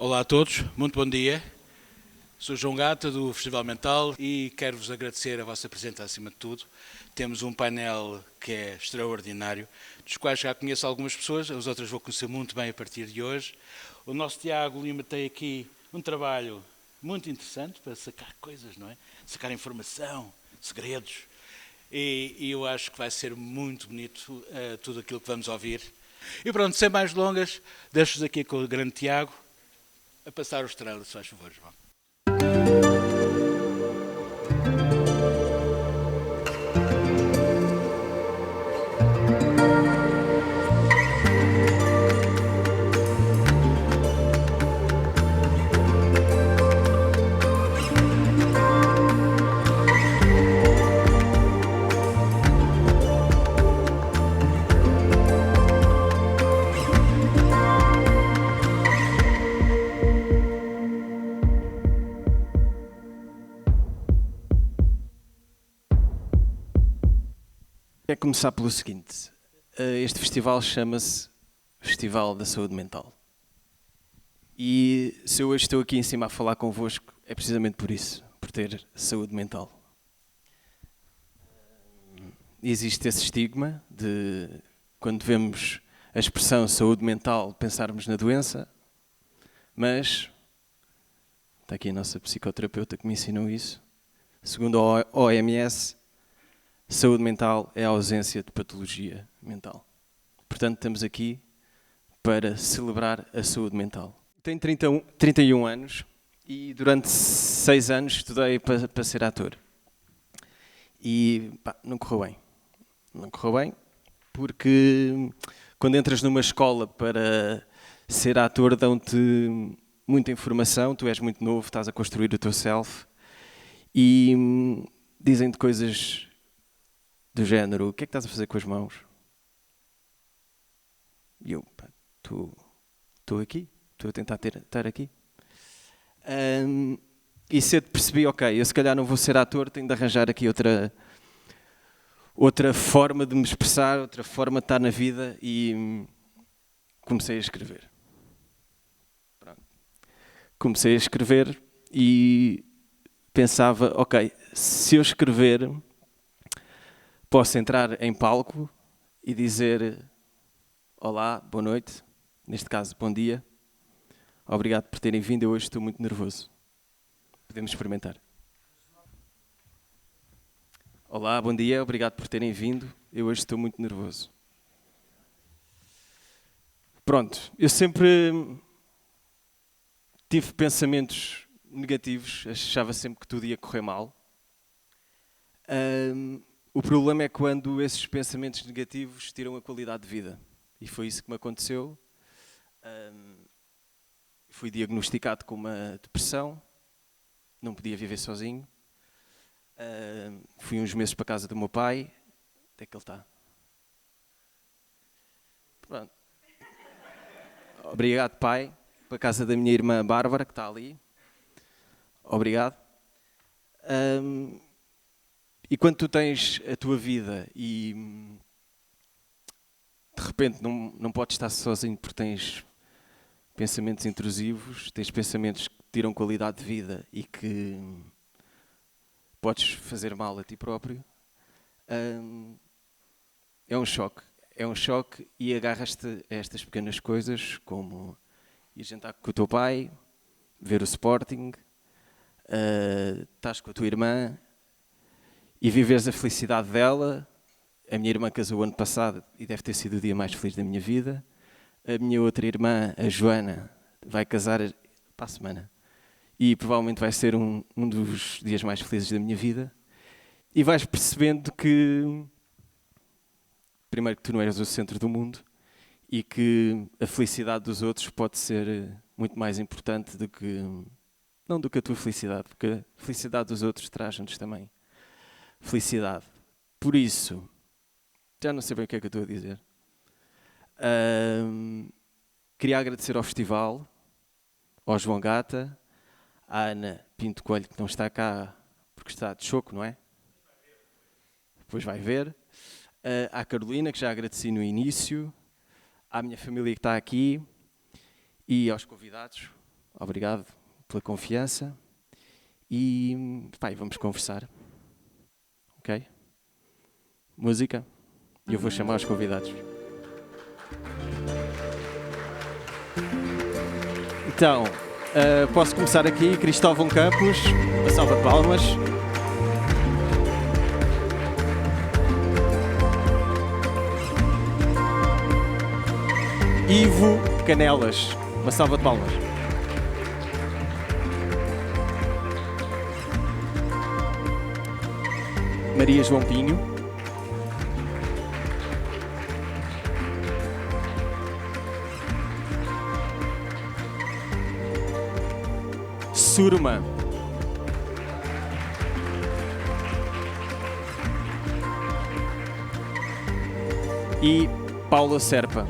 Olá a todos, muito bom dia. Sou João Gata, do Festival Mental, e quero-vos agradecer a vossa presença acima de tudo. Temos um painel que é extraordinário, dos quais já conheço algumas pessoas, as outras vou conhecer muito bem a partir de hoje. O nosso Tiago Lima tem aqui um trabalho muito interessante para sacar coisas, não é? Sacar informação, segredos. E eu acho que vai ser muito bonito tudo aquilo que vamos ouvir. E pronto, sem mais delongas, deixo-vos aqui com o grande Tiago a passar os trailers, se faz favor, João. Quero começar pelo seguinte, este festival chama-se Festival da Saúde Mental. E se eu hoje estou aqui em cima a falar convosco, é precisamente por isso, por ter saúde mental. Existe esse estigma de, quando vemos a expressão saúde mental, pensarmos na doença, mas, está aqui a nossa psicoterapeuta que me ensinou isso, segundo a OMS, saúde mental é a ausência de patologia mental. Portanto, estamos aqui para celebrar a saúde mental. Tenho 31 anos e durante 6 anos estudei para ser ator. E não correu bem. Não correu bem porque quando entras numa escola para ser ator dão-te muita informação, tu és muito novo, estás a construir o teu self e dizem-te coisas do género, o que é que estás a fazer com as mãos? E eu, estou aqui, estou a tentar estar aqui. E cedo percebi, ok, eu se calhar não vou ser ator, tenho de arranjar aqui outra forma de me expressar, outra forma de estar na vida e comecei a escrever. Pronto. Comecei a escrever e pensava, ok, se eu escrever, posso entrar em palco e dizer olá, boa noite, neste caso, bom dia. Obrigado por terem vindo, eu hoje estou muito nervoso. Podemos experimentar. Olá, bom dia, obrigado por terem vindo, eu hoje estou muito nervoso. Pronto, eu sempre tive pensamentos negativos, achava sempre que tudo ia correr mal. O problema é quando esses pensamentos negativos tiram a qualidade de vida. E foi isso que me aconteceu. Fui diagnosticado com uma depressão. Não podia viver sozinho. Fui uns meses para a casa do meu pai. Onde é que ele está? Pronto. Obrigado, pai. Para a casa da minha irmã Bárbara, que está ali. Obrigado. E quando tu tens a tua vida e de repente não podes estar sozinho porque tens pensamentos intrusivos, tens pensamentos que tiram qualidade de vida e que podes fazer mal a ti próprio, é um choque. É um choque e agarras-te a estas pequenas coisas como ir jantar com o teu pai, ver o Sporting, estás com a tua irmã e viveres a felicidade dela. A minha irmã casou ano passado e deve ter sido o dia mais feliz da minha vida. A minha outra irmã, a Joana, vai casar para a semana. E provavelmente vai ser um dos dias mais felizes da minha vida. E vais percebendo que, primeiro, que tu não és o centro do mundo e que a felicidade dos outros pode ser muito mais importante do que a tua felicidade, porque a felicidade dos outros traz-nos também felicidade. Por isso, já não sei bem o que é que eu estou a dizer. Queria agradecer ao festival, ao João Gata, à Ana Pinto Coelho, que não está cá porque está de choco, não é? Depois vai ver. À Carolina, que já agradeci no início, à minha família que está aqui e aos convidados. obrigado pela confiança e vamos conversar. Ok? Música. E eu vou chamar os convidados. Então, posso começar aqui. Cristóvão Campos, uma salva de palmas. Ivo Canelas, uma salva de palmas. Maria João Pinho. Surma. E Paula Serpa,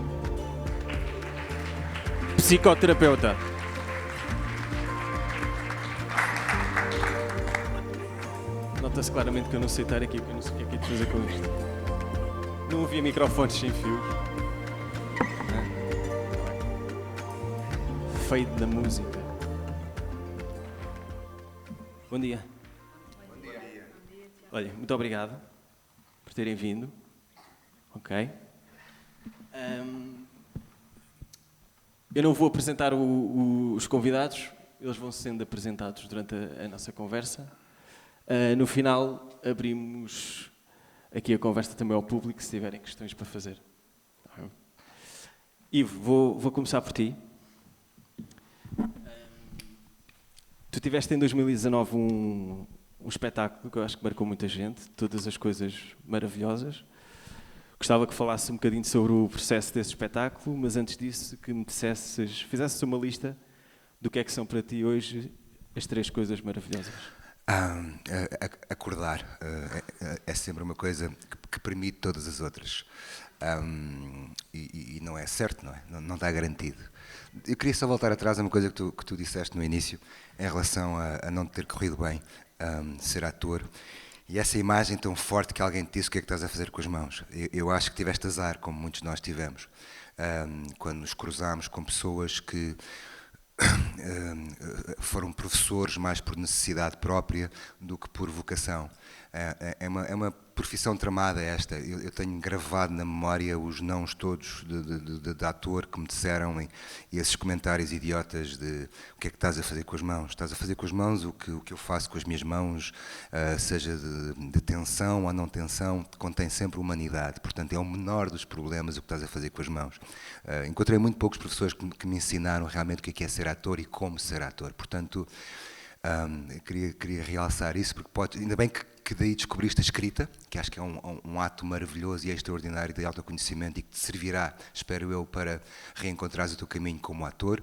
psicoterapeuta. Nota-se claramente que eu não sei estar aqui, porque eu não sei o que é que é de fazer com isto. Não havia microfones sem fios. Fade da música. Bom dia. Bom dia. Olha, muito obrigado por terem vindo. Ok. Eu não vou apresentar os convidados, eles vão sendo apresentados durante a nossa conversa. No final, abrimos aqui a conversa também ao público, se tiverem questões para fazer. Ivo, vou começar por ti. Tu tiveste em 2019 um espetáculo que eu acho que marcou muita gente, Todas as Coisas Maravilhosas. Gostava que falasse um bocadinho sobre o processo desse espetáculo, mas antes disso que me fizesses uma lista do que é que são para ti hoje as 3 coisas maravilhosas. Acordar é sempre uma coisa que permite todas as outras. E não é certo, não é? Não está garantido. Eu queria só voltar atrás a uma coisa que tu disseste no início, em relação a não ter corrido bem ser ator. E essa imagem tão forte que alguém te disse o que é que estás a fazer com as mãos. Eu acho que tiveste azar, como muitos de nós tivemos, quando nos cruzámos com pessoas que foram professores mais por necessidade própria do que por vocação. É uma profissão tramada esta. Eu tenho gravado na memória os nãos todos de ator que me disseram e esses comentários idiotas de o que é que estás a fazer com as mãos. Estás a fazer com as mãos o que eu faço com as minhas mãos, seja de tensão ou não tensão, contém sempre humanidade. Portanto, é o menor dos problemas o que estás a fazer com as mãos. Encontrei muito poucos professores que me ensinaram realmente o que é ser ator e como ser ator. Portanto, queria realçar isso, porque ainda bem que daí descobriste a escrita, que acho que é um ato maravilhoso e extraordinário de autoconhecimento e que te servirá, espero eu, para reencontrares o teu caminho como ator,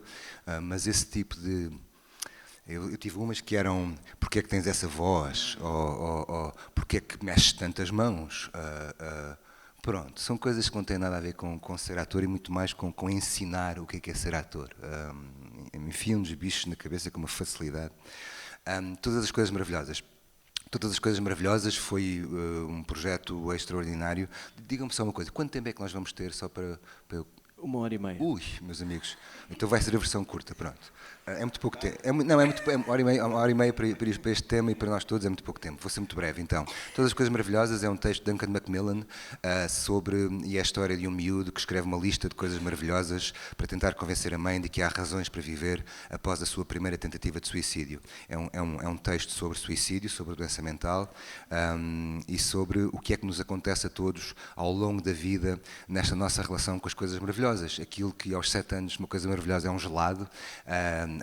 mas esse tipo de... Eu tive umas que eram, porque é que tens essa voz, ou porque é que mexes tantas mãos, pronto, são coisas que não têm nada a ver com ser ator e muito mais com ensinar o que é ser ator. Enfiam-nos bichos na cabeça com uma facilidade. Todas as coisas maravilhosas. Todas as Coisas Maravilhosas foi um projeto extraordinário. Digam-me só uma coisa, quanto tempo é que nós vamos ter só para eu... 1h30. Ui, meus amigos, então vai ser a versão curta, pronto. É muito pouco tempo. Uma hora e meia para este tema e para nós todos é muito pouco tempo. Vou ser muito breve, então. Todas as Coisas Maravilhosas é um texto de Duncan Macmillan e é a história de um miúdo que escreve uma lista de coisas maravilhosas para tentar convencer a mãe de que há razões para viver após a sua primeira tentativa de suicídio. É um texto sobre suicídio, sobre doença mental e sobre o que é que nos acontece a todos ao longo da vida nesta nossa relação com as coisas maravilhosas. Aquilo que aos 7 anos uma coisa maravilhosa é um gelado,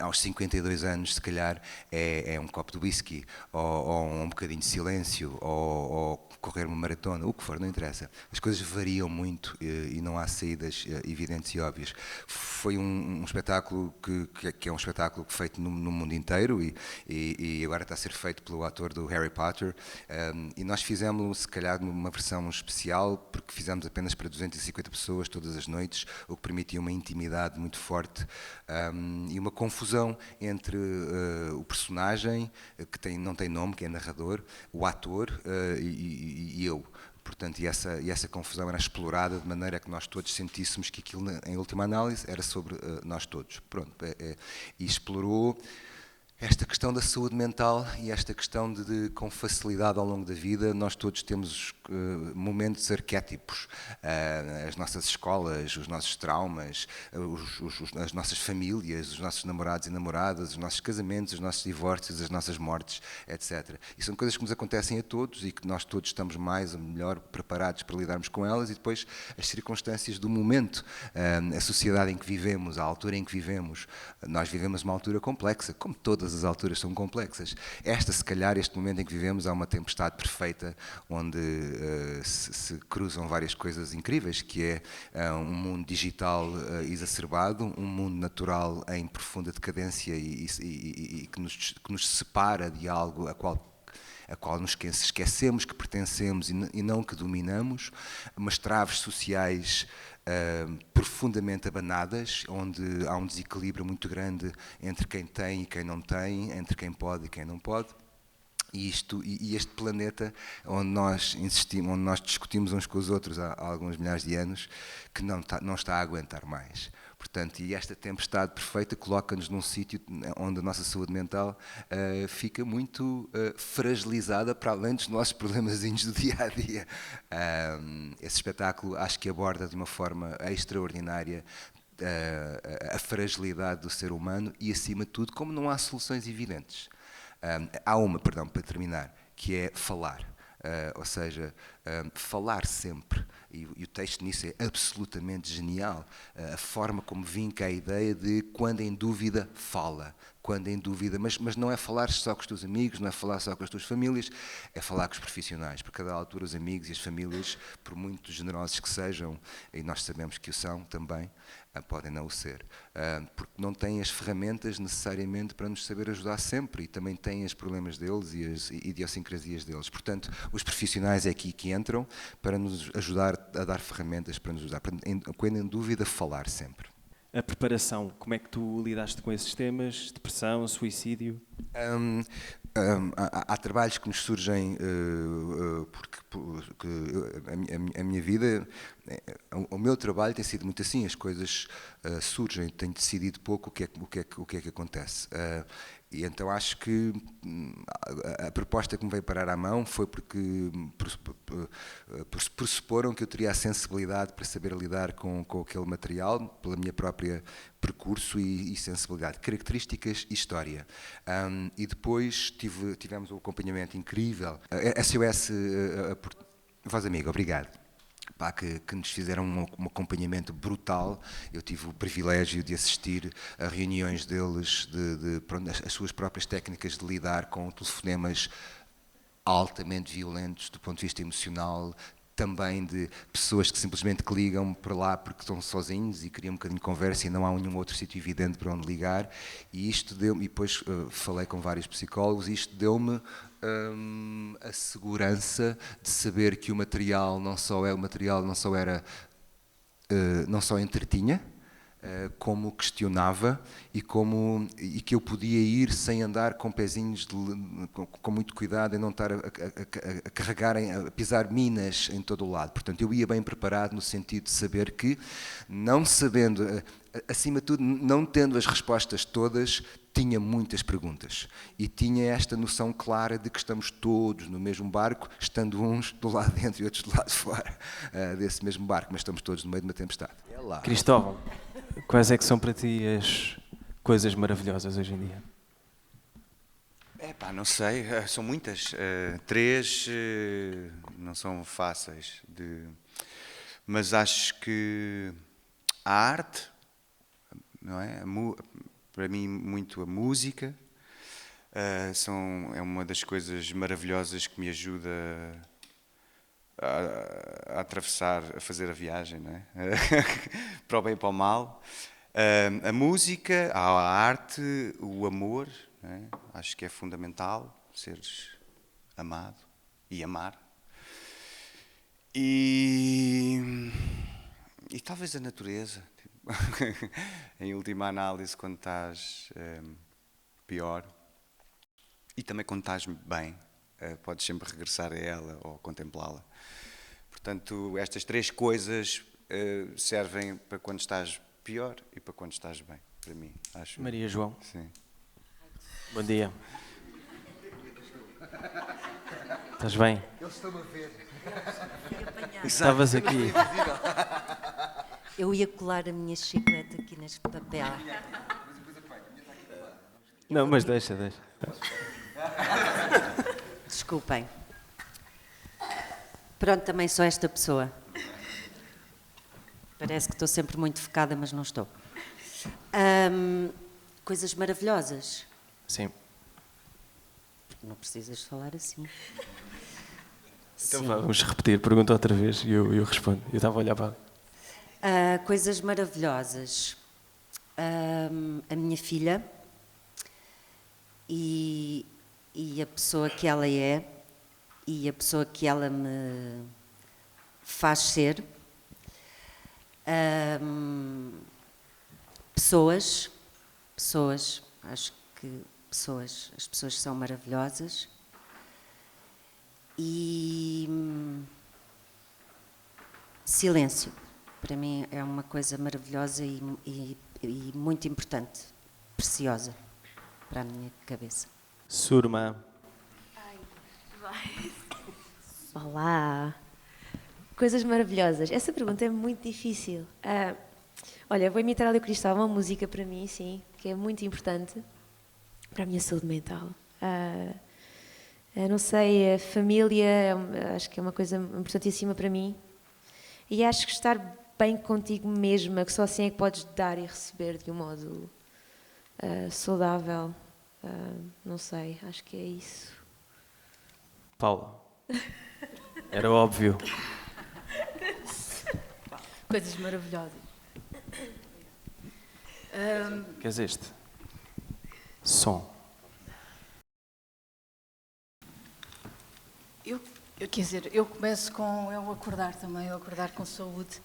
aos 52 anos se calhar é um copo de whisky, ou um bocadinho de silêncio, ou correr uma maratona, o que for, não interessa. As coisas variam muito e não há saídas evidentes e óbvias. Foi um espetáculo que é um espetáculo feito no mundo inteiro e agora está a ser feito pelo ator do Harry Potter e nós fizemos-lo se calhar numa versão especial porque fizemos apenas para 250 pessoas todas as noites, o que permitia uma intimidade muito forte e uma confusão entre o personagem, que não tem nome, que é narrador, o ator e eu. Portanto, e essa confusão era explorada de maneira que nós todos sentíssemos que aquilo, em última análise, era sobre nós todos. Pronto, e explorou esta questão da saúde mental e esta questão com facilidade ao longo da vida, nós todos temos momentos arquétipos, as nossas escolas, os nossos traumas, as nossas famílias, os nossos namorados e namoradas, os nossos casamentos, os nossos divórcios, as nossas mortes, etc. E são coisas que nos acontecem a todos e que nós todos estamos mais ou melhor preparados para lidarmos com elas, e depois as circunstâncias do momento, a sociedade em que vivemos, a altura em que vivemos. Nós vivemos uma altura complexa, como todas as alturas são complexas. Se calhar, este momento em que vivemos, há uma tempestade perfeita, onde se cruzam várias coisas incríveis, que é um mundo digital exacerbado, um mundo natural em profunda decadência e que nos separa de algo a qual nos esquecemos que pertencemos e não que dominamos, umas traves sociais profundamente abanadas, onde há um desequilíbrio muito grande entre quem tem e quem não tem, entre quem pode e quem não pode. E este planeta, onde nós insistimos, onde nós discutimos uns com os outros há alguns milhares de anos, que não está a aguentar mais. Portanto, e esta tempestade perfeita coloca-nos num sítio onde a nossa saúde mental fica muito fragilizada, para além dos nossos problemazinhos do dia-a-dia. Esse espetáculo acho que aborda de uma forma extraordinária a fragilidade do ser humano e, acima de tudo, como não há soluções evidentes. Há uma, perdão, para terminar, que é falar. Ou seja, falar sempre, e o texto nisso é absolutamente genial, a forma como vinca a ideia de quando em dúvida, fala, quando em dúvida, mas não é falar só com os teus amigos, não é falar só com as tuas famílias, é falar com os profissionais, porque a cada altura os amigos e as famílias, por muito generosos que sejam, e nós sabemos que o são também, podem não o ser, porque não têm as ferramentas necessariamente para nos saber ajudar sempre, e também têm os problemas deles e as idiosincrasias deles. Portanto, os profissionais é aqui que entram para nos ajudar a dar ferramentas para nos ajudar. Quando em dúvida, falar sempre. A preparação, como é que tu lidaste com esses temas? Depressão, suicídio? Há trabalhos que nos surgem porque a minha vida, o meu trabalho tem sido muito assim, as coisas surgem, tenho decidido pouco o que é que acontece. E então acho que a proposta que me veio parar à mão foi porque pressuporam que eu teria a sensibilidade para saber lidar com aquele material, pela minha própria percurso e sensibilidade, características e história. E depois tivemos um acompanhamento incrível. A SOS, Voz Amiga, obrigado. Que nos fizeram um acompanhamento brutal. Eu tive o privilégio de assistir a reuniões deles, as suas próprias técnicas de lidar com telefonemas altamente violentos do ponto de vista emocional, também de pessoas que simplesmente ligam para lá porque estão sozinhos e queriam um bocadinho de conversa e não há nenhum outro sítio evidente para onde ligar. E isto deu-me, e depois falei com vários psicólogos, e isto deu-me a segurança de saber que o material não só entretinha, como questionava e que eu podia ir sem andar com pezinhos com muito cuidado e não estar a carregar, a pisar minas em todo o lado. Portanto, eu ia bem preparado no sentido de saber que, não sabendo, acima de tudo, não tendo as respostas todas, tinha muitas perguntas e tinha esta noção clara de que estamos todos no mesmo barco, estando uns do lado de dentro e outros do lado de fora desse mesmo barco, mas estamos todos no meio de uma tempestade. É lá. Cristóvão, quais é que são para ti as coisas maravilhosas hoje em dia? Não sei, são muitas. 3 não são fáceis, mas acho que a arte, não é? Para mim, muito a música, é uma das coisas maravilhosas que me ajuda a atravessar, a fazer a viagem, não é? Para o bem e para o mal. A música, a arte, o amor, não é? Acho que é fundamental seres amado e amar. E talvez a natureza. Em última análise, quando estás pior e também quando estás bem, podes sempre regressar a ela ou contemplá-la. Portanto, estas 3 coisas servem para quando estás pior e para quando estás bem, para mim, acho. Maria João. Sim. Bom dia. Estás bem? Eles estão a ver. Estavas aqui. Eu ia colar a minha chiclete aqui neste papel. Não, mas deixa. Desculpem. Pronto, também sou esta pessoa. Parece que estou sempre muito focada, mas não estou. Coisas maravilhosas. Sim. Não precisas falar assim. Então Sim. vamos repetir. Pergunta outra vez e eu respondo. Eu estava a olhar para... Coisas maravilhosas. A minha filha e a pessoa que ela é e a pessoa que ela me faz ser. Pessoas, acho que as pessoas são maravilhosas. E silêncio, para mim é uma coisa maravilhosa e muito importante, preciosa para a minha cabeça. Surma. Olá! Coisas maravilhosas. Essa pergunta é muito difícil. Olha, vou imitar ali o Cristóvão, uma música para mim, sim, que é muito importante para a minha saúde mental. Não sei, a família, acho que é uma coisa importantíssima para mim. E acho que estar bem contigo mesma, que só assim é que podes dar e receber de um modo saudável. Não sei, acho que é isso. Paula. Era óbvio. Coisas maravilhosas. Queres este? Som. Quer dizer, eu começo com eu acordar também, eu acordar com saúde,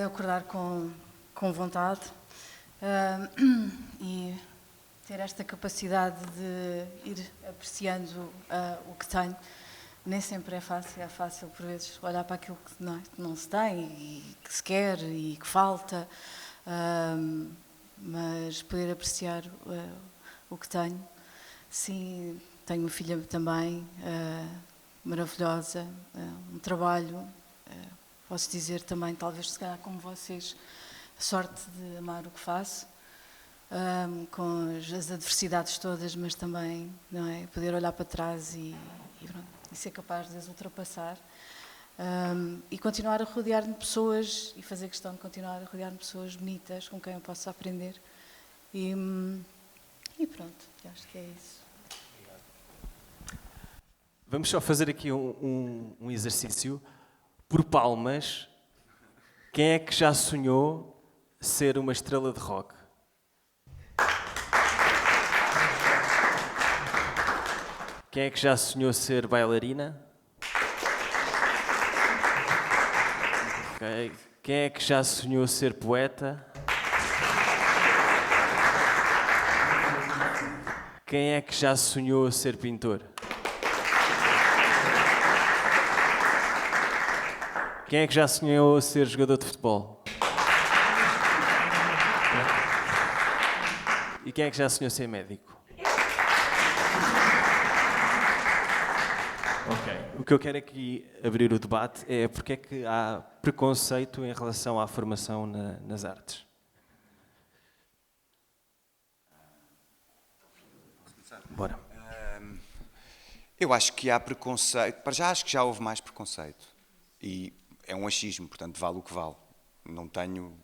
eu acordar com vontade e ter esta capacidade de ir apreciando o que tenho. Nem sempre é fácil por vezes olhar para aquilo que não se tem e que se quer e que falta, mas poder apreciar o que tenho. Sim, tenho uma filha também maravilhosa, um trabalho, posso dizer também, talvez se calhar como vocês, a sorte de amar o que faço, com as adversidades todas, mas também, não é, poder olhar para trás e ser capaz de as ultrapassar e continuar a rodear-me de pessoas e fazer questão de continuar a rodear-me de pessoas bonitas com quem eu possa aprender e pronto, acho que é isso. Vamos só fazer aqui um exercício. Por palmas, quem é que já sonhou ser uma estrela de rock? Quem é que já sonhou ser bailarina? Okay. Quem é que já sonhou ser poeta? Quem é que já sonhou ser pintor? Quem é que já sonhou ser jogador de futebol? E quem é que já sonhou ser médico? Ok. O que eu quero aqui abrir o debate é porque é que há preconceito em relação à formação nas artes. Bora. Eu acho que há preconceito, para já acho que já houve mais preconceito e é um achismo, portanto vale o que vale.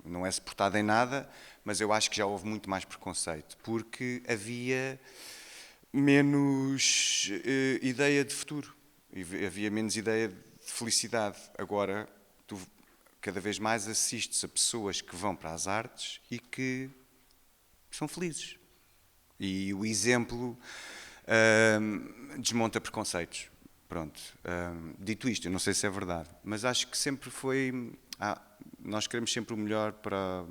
Não é suportado em nada, mas eu acho que já houve muito mais preconceito, porque havia menos ideia de futuro, havia menos ideia de felicidade. Agora, tu cada vez mais assistes a pessoas que vão para as artes e que são felizes. E o exemplo desmonta preconceitos. Pronto. Dito isto, eu não sei se é verdade, mas acho que sempre foi... nós queremos sempre o melhor para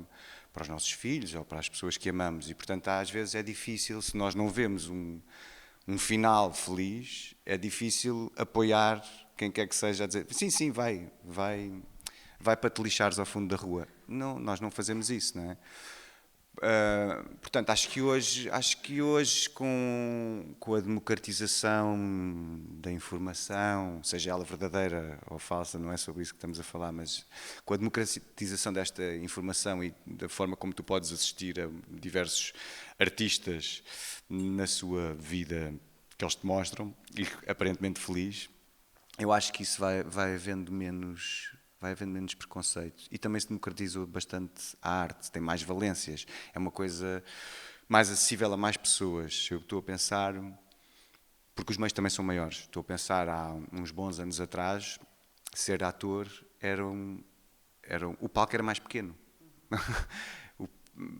os nossos filhos ou para as pessoas que amamos e, portanto, às vezes é difícil, se nós não vemos um final feliz, é difícil apoiar quem quer que seja a dizer, sim, vai para te lixares ao fundo da rua. Não, nós não fazemos isso, não é? Portanto, acho que hoje com a democratização da informação, seja ela verdadeira ou falsa, não é sobre isso que estamos a falar, mas com a democratização desta informação e da forma como tu podes assistir a diversos artistas na sua vida que eles te mostram, e aparentemente feliz, eu acho que isso vai havendo menos preconceito. E também se democratizou bastante a arte, tem mais valências, é uma coisa mais acessível a mais pessoas. Eu estou a pensar, porque os meios também são maiores, estou a pensar há uns bons anos atrás, ser ator o palco era mais pequeno.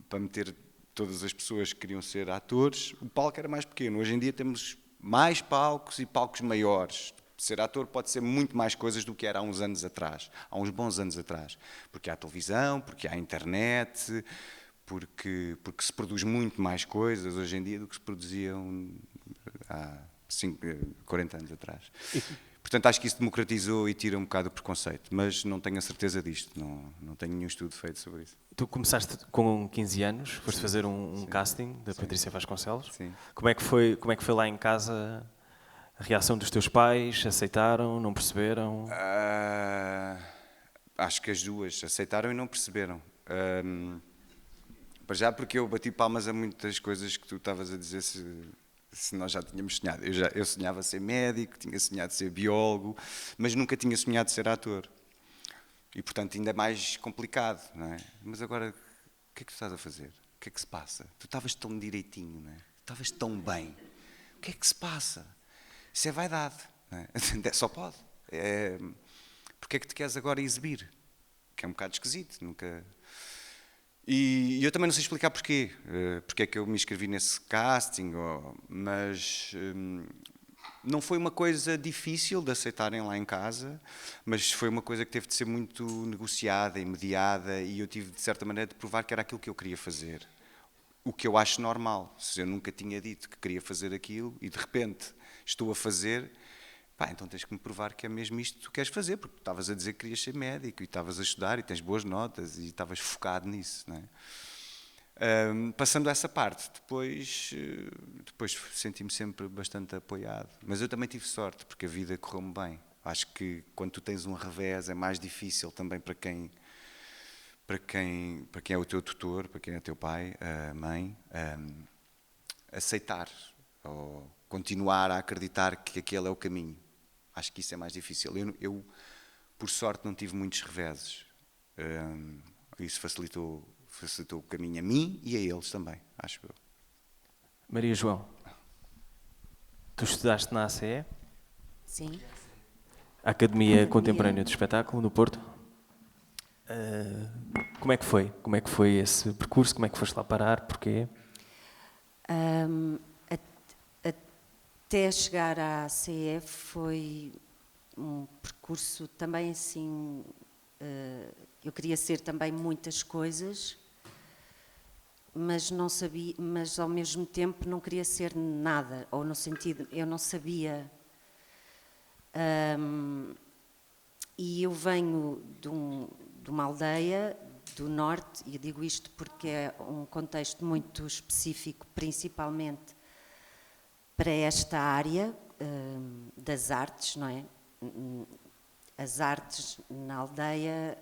Para meter todas as pessoas que queriam ser atores, o palco era mais pequeno. Hoje em dia temos mais palcos e palcos maiores. Ser ator pode ser muito mais coisas do que era há uns anos atrás, há uns bons anos atrás. Porque há televisão, porque há internet, porque se produz muito mais coisas hoje em dia do que se produziam há 40 anos atrás. Portanto, acho que isso democratizou e tira um bocado o preconceito, mas não tenho a certeza disto, não tenho nenhum estudo feito sobre isso. Tu começaste com 15 anos, foste fazer um casting da Patrícia Vasconcelos. Sim. Como é que foi lá em casa a reação dos teus pais? Aceitaram, não perceberam? Acho que as duas aceitaram e não perceberam. Para já porque eu bati palmas a muitas coisas que tu estavas a dizer se nós já tínhamos sonhado. Eu sonhava ser médico, tinha sonhado ser biólogo, mas nunca tinha sonhado ser ator. E, portanto, ainda é mais complicado, não é? Mas agora, o que é que tu estás a fazer? O que é que se passa? Tu estavas tão direitinho, não é? Estavas tão bem. O que é que se passa? Isso é vaidade, não é? Só pode. Porque é que te queres agora exibir? Que é um bocado esquisito, nunca... E eu também não sei explicar porquê. Porque é que eu me inscrevi nesse casting, mas não foi uma coisa difícil de aceitarem lá em casa, mas foi uma coisa que teve de ser muito negociada e mediada, e eu tive, de certa maneira, de provar que era aquilo que eu queria fazer. O que eu acho normal. Se eu nunca tinha dito que queria fazer aquilo e, de repente, estou a fazer... então tens que me provar que é mesmo isto que tu queres fazer, porque tu estavas a dizer que querias ser médico e estavas a estudar e tens boas notas e estavas focado nisso, não é? Passando essa parte, depois senti-me sempre bastante apoiado, mas eu também tive sorte, porque a vida correu-me bem. Acho que quando tu tens um revés é mais difícil também para quem é o teu tutor, para quem é o teu pai, a mãe, aceitar ou continuar a acreditar que aquele é o caminho. Acho que isso é mais difícil. Eu por sorte, não tive muitos reveses. Isso facilitou o caminho a mim e a eles também, acho eu. Maria João, tu estudaste na ACE? Sim. Academia Contemporânea do Espetáculo, no Porto. Como é que foi? Como é que foi esse percurso? Como é que foste lá parar? Porquê? Até chegar à ACE foi um percurso também assim... eu queria ser também muitas coisas, mas não sabia, mas ao mesmo tempo não queria ser nada, ou no sentido, eu não sabia. E eu venho de uma aldeia do norte, e eu digo isto porque é um contexto muito específico, principalmente para esta área das artes, não é? As artes na aldeia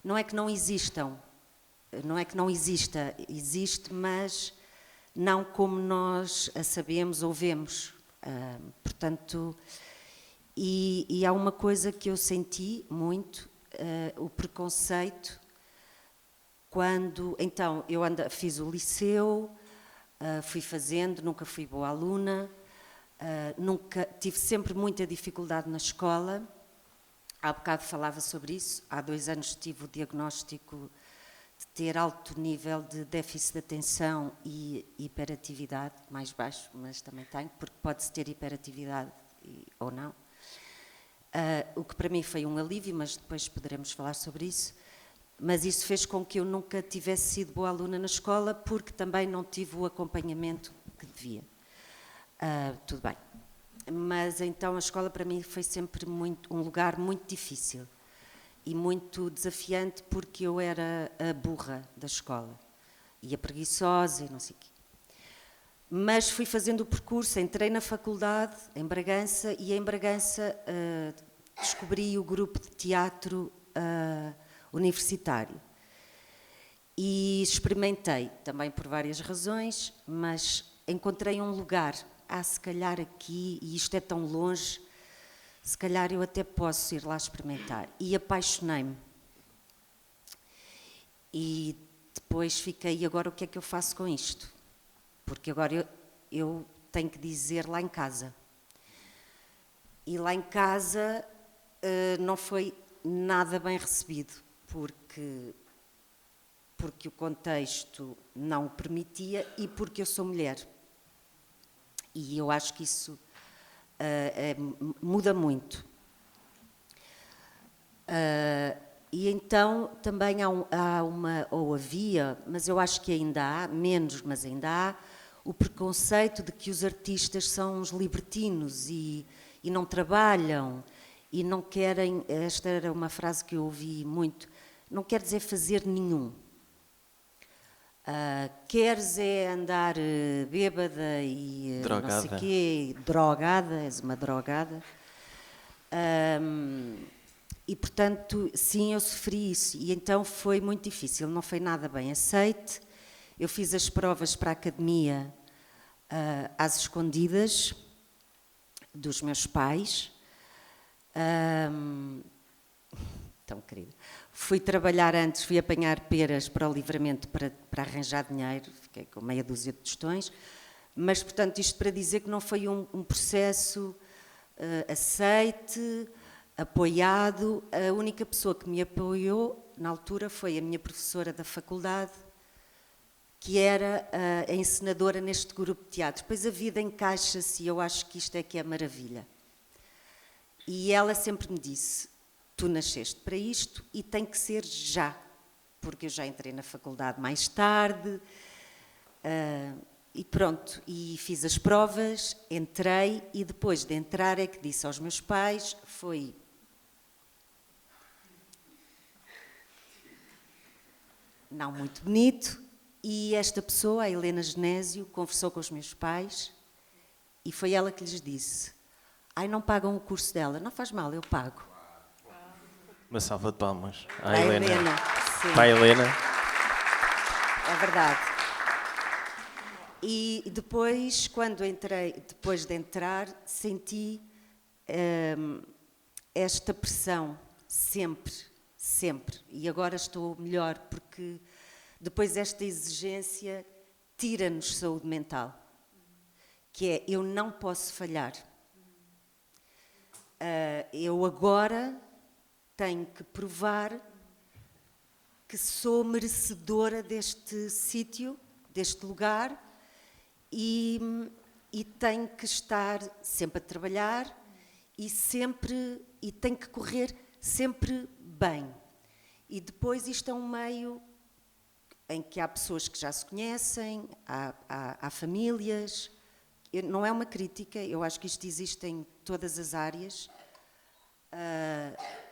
não é que não existam, não é que não exista, existe, mas não como nós a sabemos ou vemos. Portanto, e há uma coisa que eu senti muito, o preconceito, quando, então, eu fiz o liceu, fui fazendo, nunca fui boa aluna, nunca tive sempre muita dificuldade na escola. Há bocado falava sobre isso. Há 2 anos tive o diagnóstico de ter alto nível de déficit de atenção e hiperatividade, mais baixo, mas também tenho, porque pode-se ter hiperatividade ou não. O que para mim foi um alívio, mas depois poderemos falar sobre isso. Mas isso fez com que eu nunca tivesse sido boa aluna na escola, porque também não tive o acompanhamento que devia. Tudo bem. Mas então a escola para mim foi sempre um lugar muito difícil e muito desafiante, porque eu era a burra da escola e a preguiçosa e não sei o quê. Mas fui fazendo o percurso, entrei na faculdade em Bragança e em Bragança descobri o grupo de teatro universitário e experimentei, também por várias razões, mas encontrei um lugar. Se calhar aqui, e isto é tão longe, se calhar eu até posso ir lá experimentar. E apaixonei-me. E depois fiquei, e agora o que é que eu faço com isto? Porque agora eu tenho que dizer lá em casa. E lá em casa não foi nada bem recebido, porque o contexto não o permitia e porque eu sou mulher. E eu acho que isso muda muito. E então também havia, mas eu acho que ainda há, menos, mas ainda há, o preconceito de que os artistas são uns libertinos e não trabalham e não querem, esta era uma frase que eu ouvi muito, não quer dizer fazer nenhum. Queres é andar bêbada e drogada. Não sei quê, drogada, és uma drogada. E portanto, sim, eu sofri isso e então foi muito difícil, não foi nada bem aceite. Eu fiz as provas para a academia às escondidas dos meus pais. Tão querido. Fui trabalhar antes, fui apanhar peras para o Livramento para arranjar dinheiro, fiquei com meia dúzia de tostões, mas, portanto, isto para dizer que não foi um processo aceite, apoiado. A única pessoa que me apoiou, na altura, foi a minha professora da faculdade, que era a encenadora neste grupo de teatro. Depois a vida encaixa-se e eu acho que isto é que é maravilha. E ela sempre me disse: tu nasceste para isto e tem que ser já, porque eu já entrei na faculdade mais tarde e pronto, e fiz as provas, entrei e depois de entrar é que disse aos meus pais, foi não muito bonito, e esta pessoa, a Helena Genésio, conversou com os meus pais e foi ela que lhes disse: ai, não pagam o curso dela. Não faz mal, eu pago. Uma salva de palmas à A Helena. sim. Para a Helena. É verdade. E depois, quando entrei, depois de entrar, senti esta pressão, sempre, sempre. E agora estou melhor, porque depois esta exigência tira-nos saúde mental, que é: eu não posso falhar. Eu agora tenho que provar que sou merecedora deste sítio, deste lugar, e tenho que estar sempre a trabalhar e tenho que correr sempre bem. E depois isto é um meio em que há pessoas que já se conhecem, há famílias. Não é uma crítica, eu acho que isto existe em todas as áreas.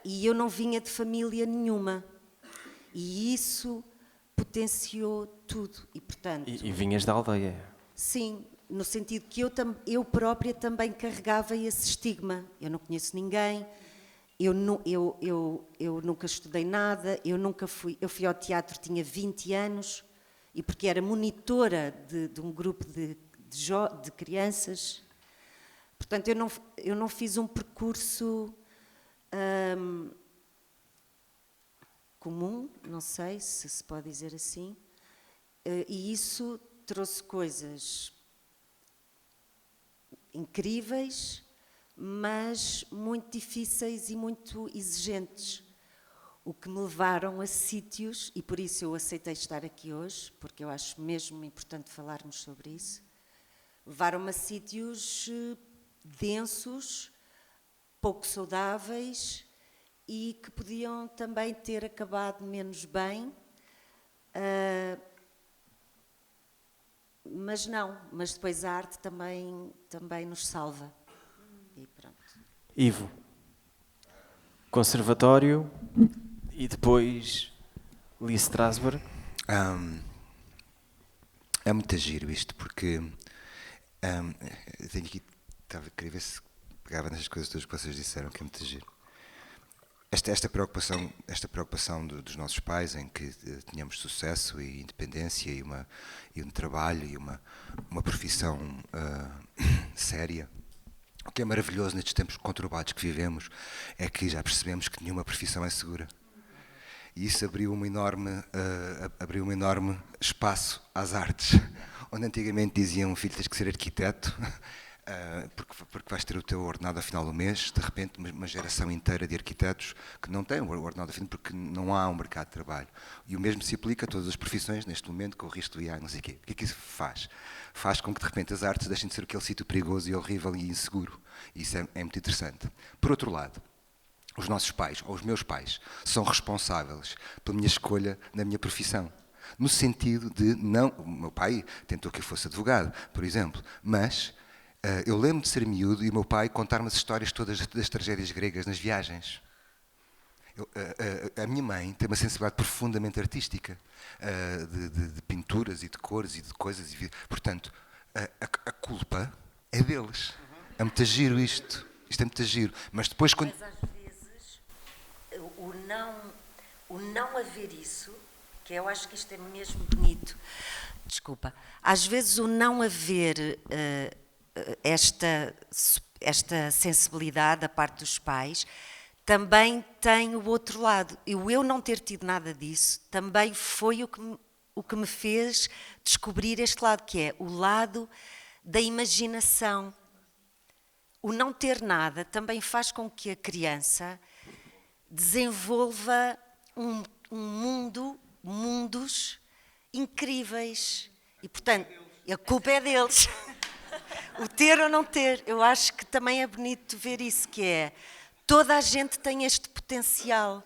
E eu não vinha de família nenhuma. E isso potenciou tudo. E, portanto, E vinhas da aldeia. sim, no sentido que eu própria também carregava esse estigma. Eu não conheço ninguém, eu nunca estudei nada, eu fui ao teatro, tinha 20 anos, e porque era monitora de um grupo de crianças. Portanto, eu não fiz um percurso comum, não sei se pode dizer assim, e isso trouxe coisas incríveis, mas muito difíceis e muito exigentes, o que me levaram a sítios, e por isso eu aceitei estar aqui hoje, porque eu acho mesmo importante falarmos sobre isso. Levaram-me a sítios densos, pouco saudáveis e que podiam também ter acabado menos bem, mas não, mas depois a arte também nos salva. e pronto. Ivo, conservatório e depois Lee Strasberg. É muito giro isto, porque eu tenho aqui, queria ver se pegava nestas coisas todas que vocês disseram, que é muito giro. Esta preocupação dos nossos pais em que tínhamos sucesso e independência e um trabalho e uma profissão séria. O que é maravilhoso nestes tempos conturbados que vivemos é que já percebemos que nenhuma profissão é segura. E isso abriu um enorme espaço às artes, onde antigamente diziam: filho, tens que ser arquiteto, porque vais ter o teu ordenado ao final do mês. De repente, uma geração inteira de arquitetos que não têm o ordenado ao final porque não há um mercado de trabalho. E o mesmo se aplica a todas as profissões, neste momento, com o risco do IA, não sei o quê. O que é que isso faz? Faz com que, de repente, as artes deixem de ser aquele sítio perigoso e horrível e inseguro. E isso é muito interessante. Por outro lado, os nossos pais, ou os meus pais, são responsáveis pela minha escolha na minha profissão. No sentido de, não, o meu pai tentou que eu fosse advogado, por exemplo, mas eu lembro de ser miúdo e o meu pai contar-me as histórias todas das tragédias gregas nas viagens. A minha mãe tem uma sensibilidade profundamente artística, de pinturas e de cores e de coisas. Portanto, a culpa é deles. É muito giro isto. Isto é muito giro. Mas depois quando... Mas às vezes o não haver isso, que eu acho que isto é mesmo bonito, desculpa, às vezes o não haver esta sensibilidade da parte dos pais também tem o outro lado. Eu não ter tido nada disso também foi o que me fez descobrir este lado, que é o lado da imaginação. O não ter nada também faz com que a criança desenvolva mundos incríveis. E, portanto, a culpa é deles. O ter ou não ter. Eu acho que também é bonito ver isso, que é, toda a gente tem este potencial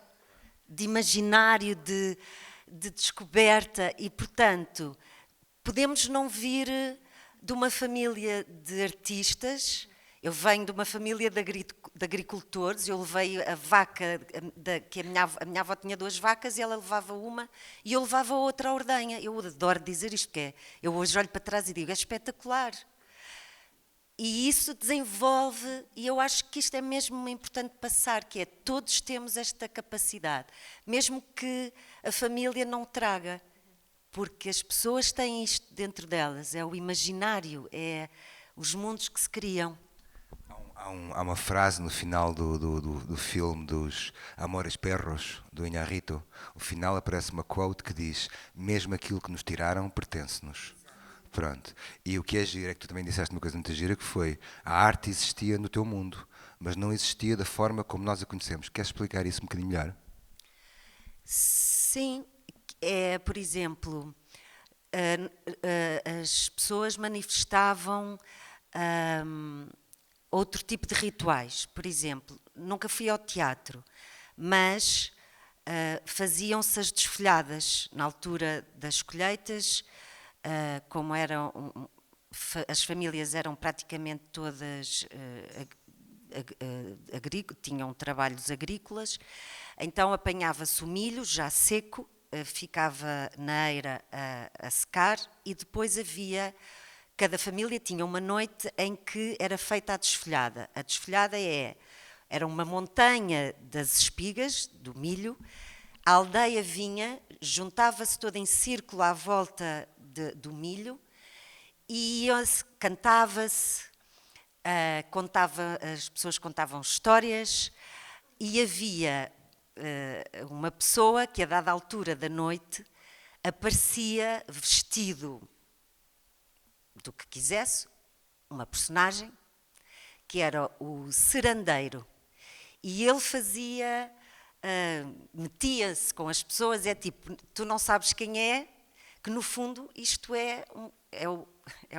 de imaginário, de descoberta e, portanto, podemos não vir de uma família de artistas. Eu venho de uma família de agricultores, eu levei a vaca, que a minha avó tinha 2 vacas e ela levava uma e eu levava outra à ordenha. Eu adoro dizer isto, que é, eu hoje olho para trás e digo, é espetacular. E isso desenvolve, e eu acho que isto é mesmo importante passar, que é, todos temos esta capacidade, mesmo que a família não traga, porque as pessoas têm isto dentro delas, é o imaginário, é os mundos que se criam. Há uma frase no final do filme dos Amores Perros, do Iñárritu. No final aparece uma quote que diz: mesmo aquilo que nos tiraram pertence-nos. Pronto. E o que é giro é que tu também disseste uma coisa muito gira, que foi: a arte existia no teu mundo, mas não existia da forma como nós a conhecemos. Queres explicar isso um bocadinho melhor? Sim. Por exemplo, as pessoas manifestavam outro tipo de rituais. Por exemplo, nunca fui ao teatro, mas faziam-se as desfolhadas na altura das colheitas, como as famílias eram praticamente todas tinham trabalhos agrícolas, então apanhava-se o milho já seco, ficava na eira a secar e depois cada família tinha uma noite em que era feita a desfolhada. A desfolhada era uma montanha das espigas, do milho, a aldeia vinha, juntava-se toda em círculo à volta do milho e cantava-se, as pessoas contavam histórias e havia uma pessoa que a dada altura da noite aparecia vestido do que quisesse, uma personagem, que era o serandeiro. E ele metia-se com as pessoas, é tipo, tu não sabes quem é, que no fundo isto é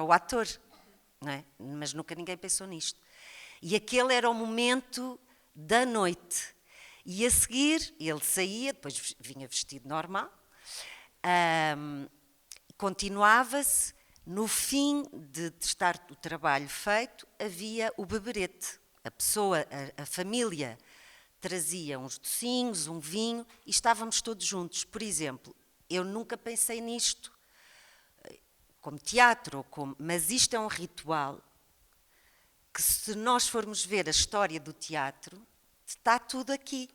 o ator, não é? Mas nunca ninguém pensou nisto. E aquele era o momento da noite. E a seguir, ele saía, depois vinha vestido normal, continuava-se. No fim de estar o trabalho feito, havia o beberete, a pessoa, a família trazia uns docinhos, um vinho e estávamos todos juntos. Por exemplo, eu nunca pensei nisto como teatro, mas isto é um ritual que, se nós formos ver a história do teatro, está tudo aqui.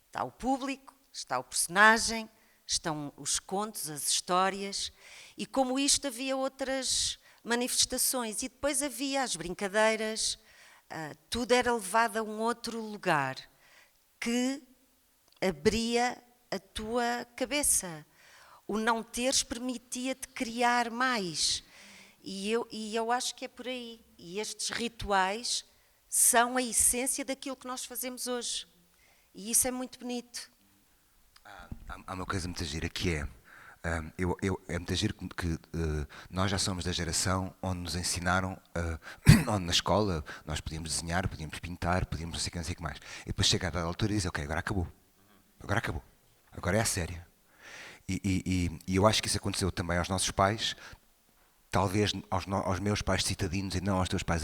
Está o público, está o personagem, estão os contos, as histórias, e como isto havia outras manifestações, e depois havia as brincadeiras, tudo era levado a um outro lugar que abria a tua cabeça. O não teres permitia-te criar mais. E eu acho que é por aí. E estes rituais são a essência daquilo que nós fazemos hoje. E isso é muito bonito. Há uma coisa muito gira que é, é muito giro que nós já somos da geração onde nos ensinaram, onde na escola nós podíamos desenhar, podíamos pintar, podíamos não sei o que mais. E depois chega a dada altura e diz, ok, agora acabou. Agora é a sério. E eu acho que isso aconteceu também aos nossos pais, talvez aos meus pais citadinos e não aos teus pais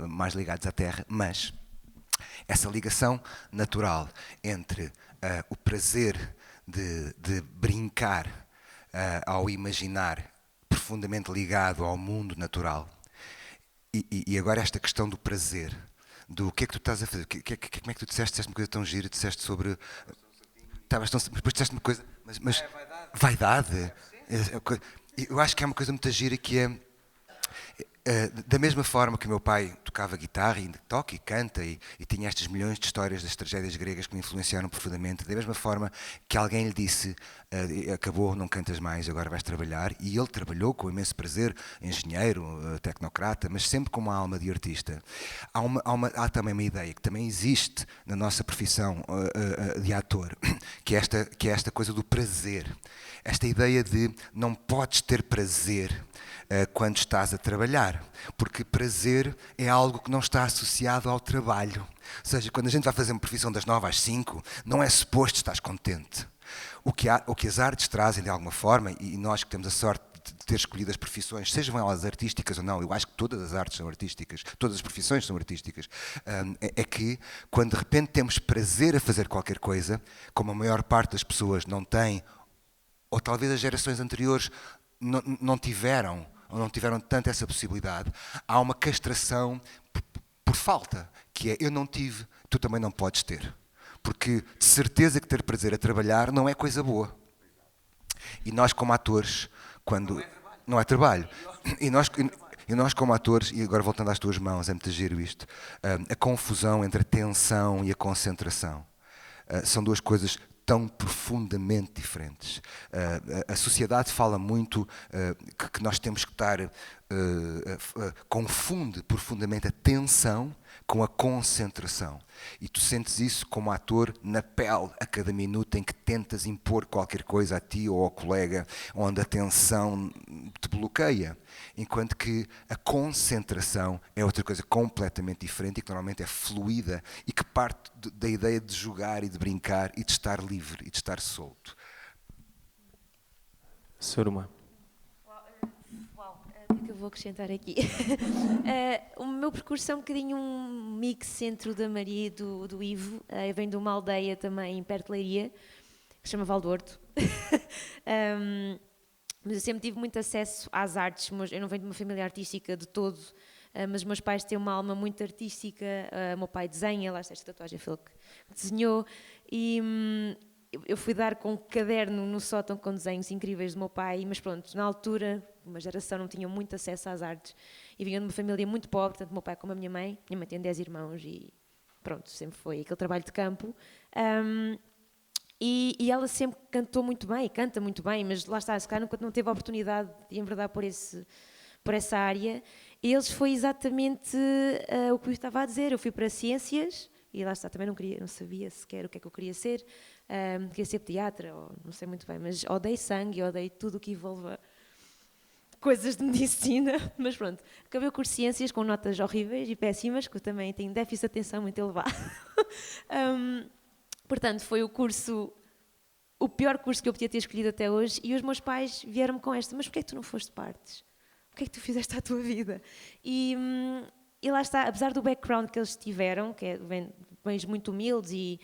mais ligados à terra, mas essa ligação natural entre o prazer de brincar ao imaginar, profundamente ligado ao mundo natural, e agora esta questão do prazer, do que é que tu estás a fazer, como é que tu disseste uma coisa tão gira, disseste sobre... Depois disseste uma coisa... Mas vaidade. Eu acho que é uma coisa muito gira que é... Da mesma forma que o meu pai tocava guitarra, e toca e canta, e tinha estas milhões de histórias das tragédias gregas que me influenciaram profundamente, da mesma forma que alguém lhe disse, acabou, não cantas mais, agora vais trabalhar, e ele trabalhou com imenso prazer, engenheiro, tecnocrata, mas sempre com uma alma de artista. Há também uma ideia que também existe na nossa profissão de ator, que é esta coisa do prazer. Esta ideia de não podes ter prazer quando estás a trabalhar, porque prazer é algo que não está associado ao trabalho. Ou seja, quando a gente vai fazer uma profissão das 9 às 5, não é suposto estar contente. O que as artes trazem de alguma forma, e nós que temos a sorte de ter escolhido as profissões, sejam elas artísticas ou não, eu acho que todas as artes são artísticas, todas as profissões são artísticas, é que quando de repente temos prazer a fazer qualquer coisa, como a maior parte das pessoas não tem, ou talvez as gerações anteriores não tiveram tanto essa possibilidade, há uma castração por falta, que é, eu não tive, tu também não podes ter. Porque de certeza que ter prazer a trabalhar não é coisa boa. E nós como atores, quando... Não é trabalho. E nós como atores, e agora voltando às tuas mãos, é muito giro isto, a confusão entre a tensão e a concentração. São duas coisas tão profundamente diferentes. A sociedade fala muito que nós temos que estar... confunde profundamente a tensão com a concentração. E tu sentes isso como ator na pele a cada minuto em que tentas impor qualquer coisa a ti ou ao colega, onde a tensão te bloqueia. Enquanto que a concentração é outra coisa completamente diferente e que normalmente é fluida e que parte da ideia de jogar e de brincar e de estar livre e de estar solto. Soruma. O que é que eu vou acrescentar aqui? O meu percurso é um bocadinho um mix entre o da Maria e do Ivo. Eu venho de uma aldeia também perto de Leiria, que se chama Val do Horto. Mas eu sempre tive muito acesso às artes. Eu não venho de uma família artística de todo, mas os meus pais têm uma alma muito artística. O meu pai desenha, lá está esta tatuagem, foi ele que desenhou. E eu fui dar com um caderno no sótão com desenhos incríveis do meu pai, mas pronto, na altura, uma geração não tinha muito acesso às artes e vinha de uma família muito pobre, tanto o meu pai como a minha mãe. Minha mãe tem 10 irmãos e pronto, sempre foi aquele trabalho de campo. E ela sempre cantou muito bem, e canta muito bem, mas lá está, se calhar não teve a oportunidade de enverdar por essa área. E eles foi exatamente o que eu estava a dizer. Eu fui para ciências e lá está, também não sabia sequer o que é que eu queria ser. Queria ser pediatra, ou não sei muito bem, mas odeio sangue, odeio tudo o que envolva coisas de medicina, mas pronto. Acabei o curso de ciências com notas horríveis e péssimas, que eu também tenho déficit de atenção muito elevado. Portanto, foi o pior curso que eu podia ter escolhido até hoje, e os meus pais vieram-me com esta, mas porquê é que tu não foste de partes? O que é que tu fizeste à tua vida? E e lá está, apesar do background que eles tiveram, que vem bens muito humildes e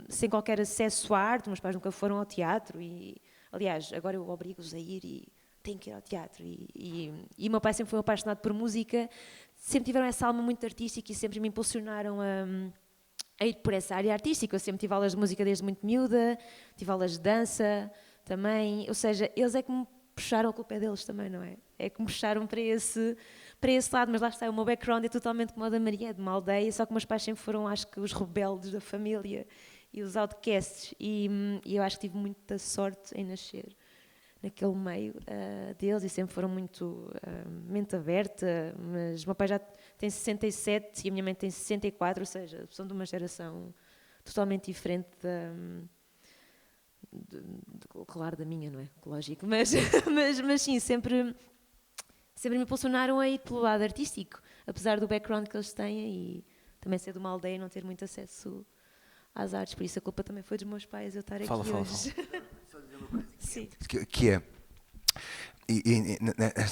sem qualquer acesso à arte, meus pais nunca foram ao teatro e, aliás, agora eu obrigo-os a ir e têm que ir ao teatro. E o meu pai sempre foi apaixonado por música, sempre tiveram essa alma muito artística e sempre me impulsionaram a ir por essa área artística. Eu sempre tive aulas de música desde muito miúda, tive aulas de dança também, ou seja, eles é que me puxaram com o pé deles também, não é? É que me puxaram para esse lado, mas lá está, o meu background é totalmente como o da Maria, é de uma aldeia, só que meus pais sempre foram, acho que, os rebeldes da família e os outcasts, e eu acho que tive muita sorte em nascer naquele meio deles e sempre foram muito mente aberta, mas o meu pai já tem 67 e a minha mãe tem 64, ou seja, são de uma geração totalmente diferente claro, da minha, não é? Lógico, mas sim, sempre me impulsionaram a ir pelo lado artístico, apesar do background que eles têm e também ser de uma aldeia e não ter muito acesso às artes, por isso a culpa também foi dos meus pais eu estar aqui hoje. Sim. Que é,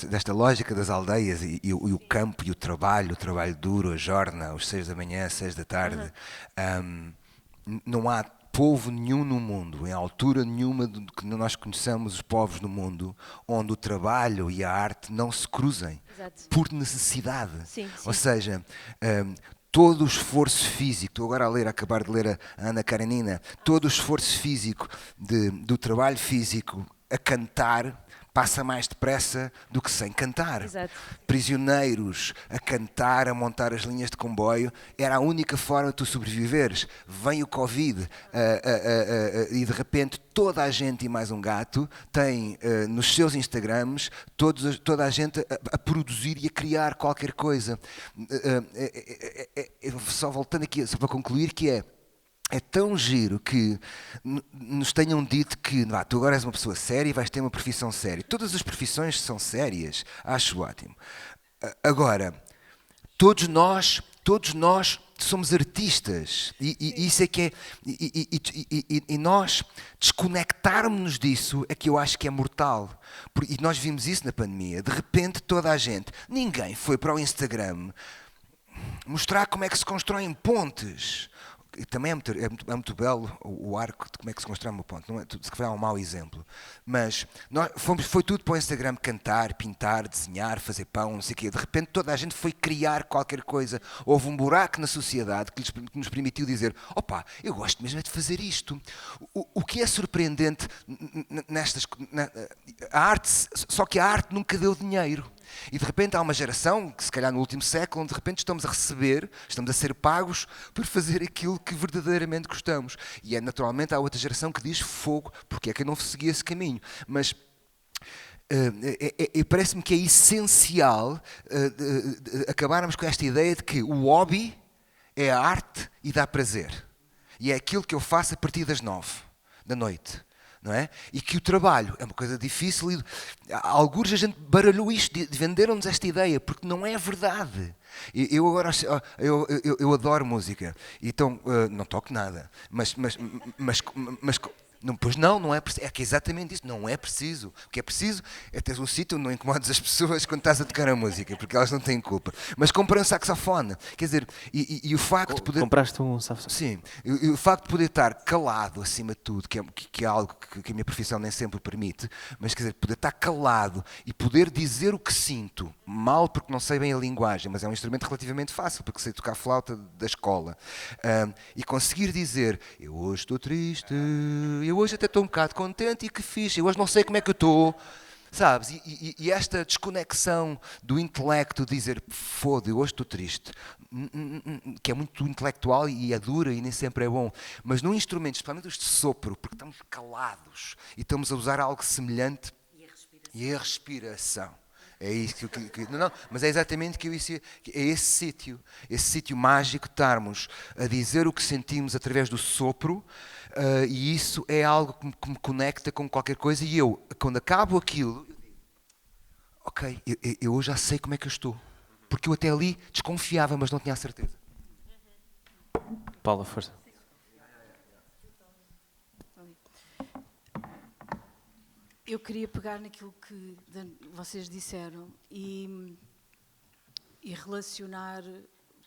desta lógica das aldeias e o campo e o trabalho duro, a jorna, às 6 da manhã, às 6 da tarde, não há povo nenhum no mundo, em altura nenhuma que nós conheçamos os povos no mundo, onde o trabalho e a arte não se cruzem. Exato. Por necessidade. Sim. Ou seja, todo o esforço físico, estou agora acabar de ler a Ana Karenina, todo o esforço físico do trabalho físico a cantar passa mais depressa do que sem cantar. Exato. Prisioneiros a cantar, a montar as linhas de comboio, era a única forma de tu sobreviveres. Vem o Covid e de repente toda a gente e mais um gato tem nos seus Instagrams toda a gente a produzir e a criar qualquer coisa. Só voltando aqui, só para concluir, que é tão giro que nos tenham dito que tu agora és uma pessoa séria e vais ter uma profissão séria. Todas as profissões são sérias, acho ótimo. Agora, todos nós somos artistas e isso é que é. E nós desconectarmos-nos disso é que eu acho que é mortal. E nós vimos isso na pandemia. De repente, toda a gente, ninguém foi para o Instagram mostrar como é que se constroem pontes. E também é muito belo o arco de como é que se constrói uma ponte. Não é, se calhar é um mau exemplo. Mas foi tudo para o Instagram cantar, pintar, desenhar, fazer pão, não sei o quê. De repente toda a gente foi criar qualquer coisa. Houve um buraco na sociedade que nos permitiu dizer: opa, eu gosto mesmo de fazer isto. O que é surpreendente a arte, só que a arte nunca deu dinheiro. E de repente há uma geração, que se calhar no último século, onde de repente estamos a ser pagos por fazer aquilo que verdadeiramente gostamos. E naturalmente há outra geração que diz fogo, porque é que eu não segui esse caminho. Mas parece-me que é essencial acabarmos com esta ideia de que o hobby é a arte e dá prazer. E é aquilo que eu faço a partir das 9 da noite. Não é? E que o trabalho é uma coisa difícil e alguns a gente baralhou isto, venderam-nos esta ideia, porque não é verdade. Eu adoro música, então não toco nada, mas não, pois não é preciso, é que é exatamente isso, não é preciso. O que é preciso é ter um sítio onde não incomodes as pessoas quando estás a tocar a música, porque elas não têm culpa. Mas comprei um saxofone, quer dizer, e o facto de poder... Compraste um saxofone? Sim, e o facto de poder estar calado acima de tudo, que é algo que a minha profissão nem sempre permite, mas quer dizer, poder estar calado e poder dizer o que sinto, mal porque não sei bem a linguagem, mas é um instrumento relativamente fácil, porque sei tocar flauta da escola, e conseguir dizer, eu hoje estou triste, eu hoje até estou um bocado contente e que fixe, eu hoje não sei como é que eu estou, sabes? E esta desconexão do intelecto, dizer, foda, eu hoje estou triste, que é muito intelectual e é dura e nem sempre é bom, mas num instrumento, especialmente os de sopro, porque estamos calados e estamos a usar algo semelhante, e a respiração. É isso não, mas é exatamente que é esse sítio mágico de estarmos a dizer o que sentimos através do sopro, e isso é algo que me conecta com qualquer coisa, e eu, quando acabo aquilo, eu digo, ok, eu hoje já sei como é que eu estou, porque eu até ali desconfiava, mas não tinha a certeza. Paula, força. Eu queria pegar naquilo que vocês disseram e e relacionar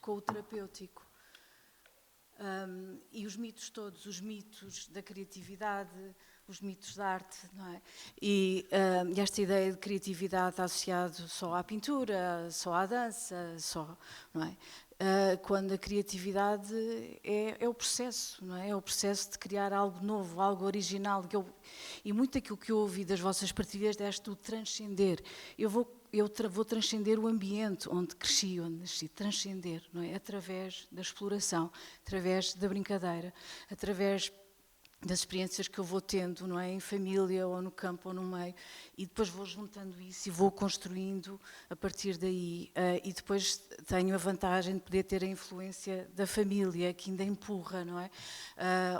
com o terapêutico. E os mitos todos, os mitos da criatividade, os mitos da arte, não é? E esta ideia de criatividade associado só à pintura, só à dança, só, não é? Quando a criatividade é o processo, não é? É o processo de criar algo novo, algo original. E muito daquilo que eu ouvi das vossas partilhas deste do transcender. Eu vou transcender o ambiente onde cresci, onde nasci, transcender, não é? Através da exploração, através da brincadeira, através das experiências que eu vou tendo, não é? Em família, ou no campo, ou no meio, e depois vou juntando isso e vou construindo a partir daí. E depois tenho a vantagem de poder ter a influência da família, que ainda empurra, não é?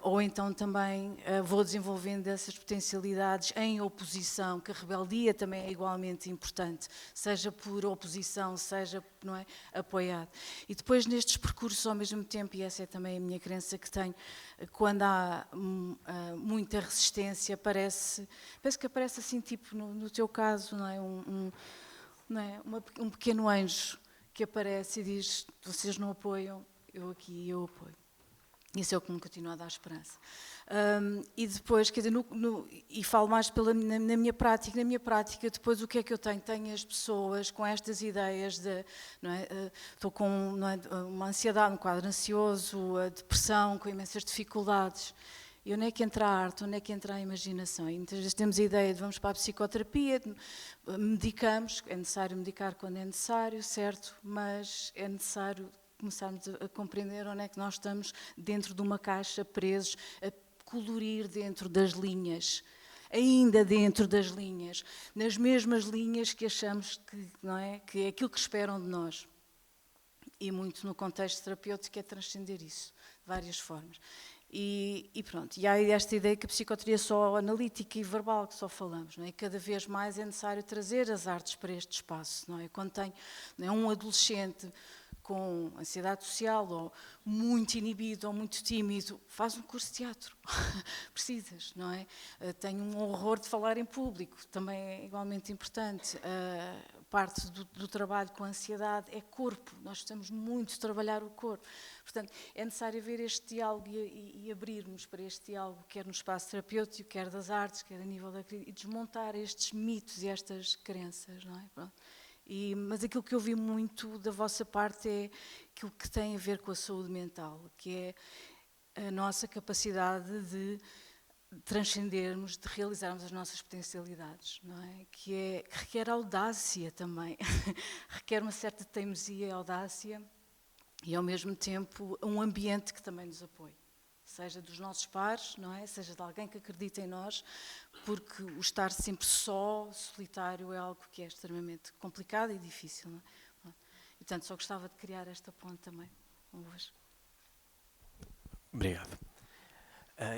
Ou então também vou desenvolvendo essas potencialidades em oposição, que a rebeldia também é igualmente importante, seja por oposição, seja, não é, apoiado. E depois nestes percursos ao mesmo tempo, e essa é também a minha crença que tenho, quando há muita resistência, penso que aparece assim, tipo no teu caso, não é? Não é? Um pequeno anjo que aparece e diz: vocês não apoiam, eu aqui, eu apoio. Isso é o que me continua a dar esperança. E depois, quer dizer, e falo mais na minha prática, depois o que é que eu tenho? Tenho as pessoas com estas ideias de, não é? Estou com, não é, uma ansiedade, um quadro ansioso, a depressão, com imensas dificuldades. E onde é que entra a arte, onde é que entra a imaginação? E muitas vezes temos a ideia de vamos para a psicoterapia, medicamos, é necessário medicar quando é necessário, certo? Mas é necessário começarmos a compreender onde é que nós estamos dentro de uma caixa, presos, a colorir dentro das linhas, ainda dentro das linhas, nas mesmas linhas que achamos que, não é, que é aquilo que esperam de nós. E muito no contexto terapêutico é transcender isso, de várias formas. E pronto, e há esta ideia que a psicoterapia é só analítica e verbal, que só falamos, não é? E cada vez mais é necessário trazer as artes para este espaço, não é? Quando tem, não é, um adolescente com ansiedade social, ou muito inibido, ou muito tímido, faz um curso de teatro. Precisas, não é? Tenho um horror de falar em público, também é igualmente importante. Parte do trabalho com a ansiedade é corpo, nós precisamos muito de trabalhar o corpo. Portanto, é necessário ver este diálogo e abrirmos para este diálogo, quer no espaço terapêutico, quer das artes, quer a nível da crítica, e desmontar estes mitos e estas crenças, não é? Pronto. Mas aquilo que eu vi muito da vossa parte é aquilo que tem a ver com a saúde mental, que é a nossa capacidade de transcendermos, de realizarmos as nossas potencialidades, não é? Que requer audácia também, requer uma certa teimosia e audácia e ao mesmo tempo um ambiente que também nos apoie. Seja dos nossos pares, não é? Seja de alguém que acredita em nós, porque o estar sempre só, solitário, é algo que é extremamente complicado e difícil, não é? E, portanto, só gostava de criar esta ponte também convosco. Obrigado.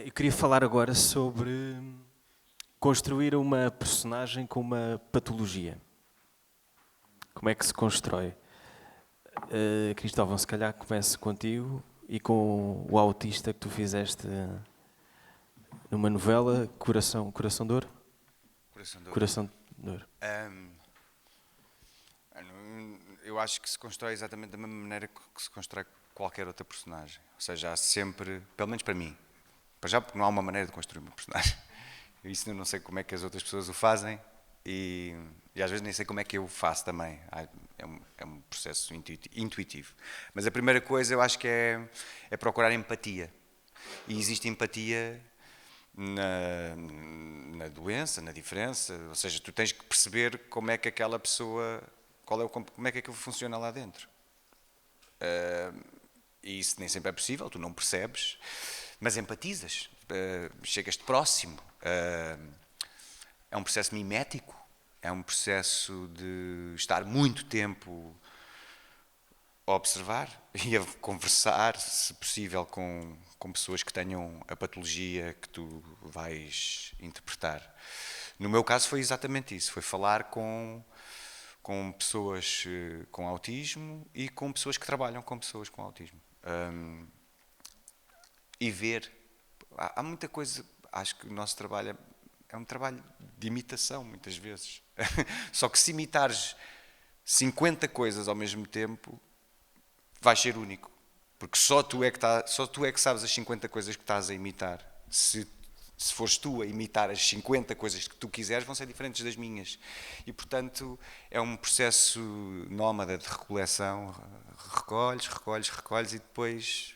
Eu queria falar agora sobre construir uma personagem com uma patologia. Como é que se constrói? Cristóvão, se calhar comece contigo e com o autista que tu fizeste numa novela, Coração de Ouro? Coração de Ouro. Eu acho que se constrói exatamente da mesma maneira que se constrói qualquer outra personagem. Ou seja, há sempre, pelo menos para mim, para já porque não há uma maneira de construir uma personagem. Isso eu não sei como é que as outras pessoas o fazem e às vezes nem sei como é que eu o faço também. É um processo intuitivo. Mas a primeira coisa eu acho que é procurar empatia. E existe empatia na doença, na diferença. Ou seja, tu tens que perceber como é que aquela pessoa, como é que aquilo funciona lá dentro. E isso nem sempre é possível, tu não percebes, mas empatizas, chegas-te próximo. É um processo mimético, é um processo de estar muito tempo a observar e a conversar, se possível, com pessoas que tenham a patologia que tu vais interpretar. No meu caso foi exatamente isso, foi falar com pessoas com autismo e com pessoas que trabalham com pessoas com autismo. E ver, há muita coisa, acho que o nosso trabalho é um trabalho de imitação, muitas vezes. Só que se imitares 50 coisas ao mesmo tempo, vais ser único. Porque só tu é que sabes as 50 coisas que estás a imitar. Se fores tu a imitar as 50 coisas que tu quiseres, vão ser diferentes das minhas. E, portanto, é um processo nómada de recoleção. Recolhes e depois,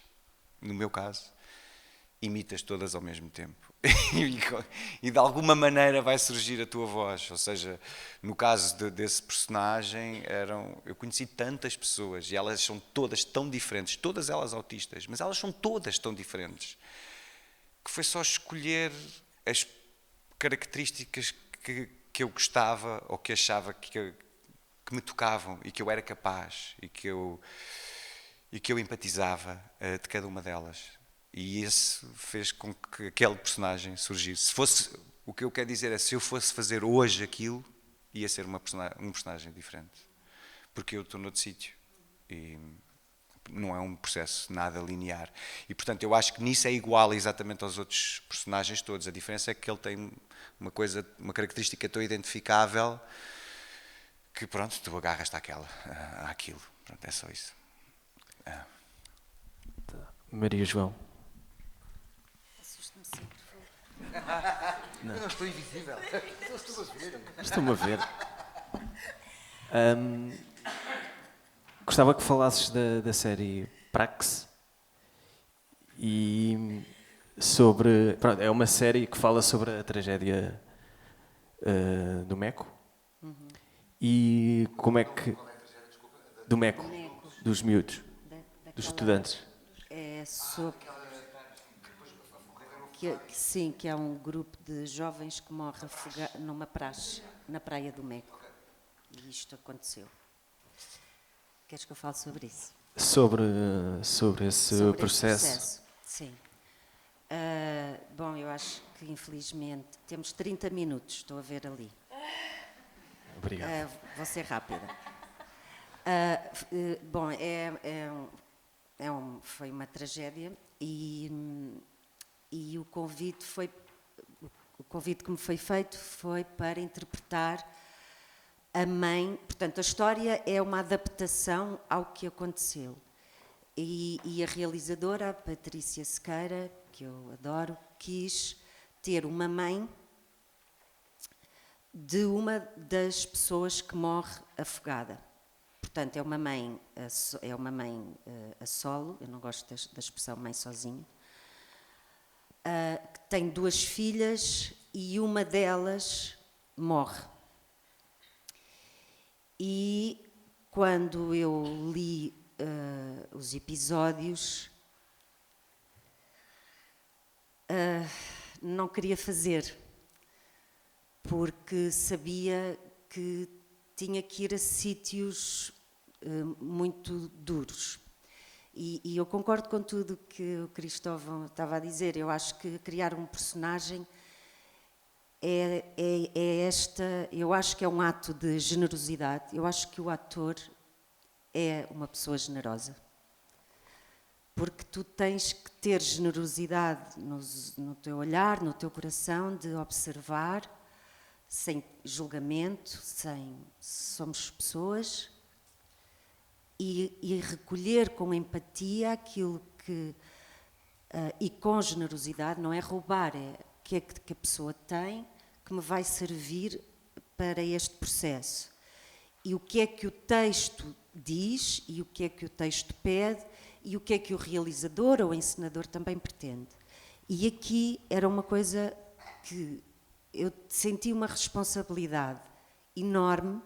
no meu caso, imitas todas ao mesmo tempo. E de alguma maneira vai surgir a tua voz. Ou seja, no caso desse personagem, eu conheci tantas pessoas e elas são todas tão diferentes, todas elas autistas, mas elas são todas tão diferentes, que foi só escolher as características que eu gostava ou que achava que me tocavam e que eu era capaz e que eu empatizava de cada uma delas. E isso fez com que aquele personagem surgisse. O que eu quero dizer é, se eu fosse fazer hoje aquilo, ia ser um personagem diferente. Porque eu estou noutro sítio. E não é um processo nada linear. E, portanto, eu acho que nisso é igual exatamente aos outros personagens todos. A diferença é que ele tem uma característica tão identificável que, pronto, tu agarras-te àquilo. Pronto, é só isso. Maria João. Eu não estou invisível. Estou-me a ver. Gostava que falasses da série Praxe e sobre... Pronto, é uma série que fala sobre a tragédia do Meco. E como é que... Do Meco, dos miúdos, dos estudantes. É sobre... que é um grupo de jovens que morre afogado numa praxe, na praia do Meco. E isto aconteceu. Queres que eu fale sobre isso? Sobre esse processo. Sim. Bom, eu acho que infelizmente temos 30 minutos, estou a ver ali. Obrigado. Vou ser rápida. Bom, foi uma tragédia e o convite que me foi feito foi para interpretar a mãe. Portanto, a história é uma adaptação ao que aconteceu. E a realizadora, a Patrícia Sequeira, que eu adoro, quis ter uma mãe de uma das pessoas que morre afogada. Portanto, é uma mãe a solo, eu não gosto da expressão mãe sozinha, que tem 2 filhas e uma delas morre. E quando eu li os episódios, não queria fazer, porque sabia que tinha que ir a sítios muito duros. E eu concordo com tudo que o Cristóvão estava a dizer. Eu acho que criar um personagem eu acho que é um ato de generosidade. Eu acho que o ator é uma pessoa generosa. Porque tu tens que ter generosidade no teu olhar, no teu coração, de observar, sem julgamento, somos pessoas, e recolher com empatia aquilo que, e com generosidade, não é roubar, é o que é que a pessoa tem que me vai servir para este processo. E o que é que o texto diz, e o que é que o texto pede, e o que é que o realizador ou o encenador também pretende. E aqui era uma coisa que eu senti uma responsabilidade enorme,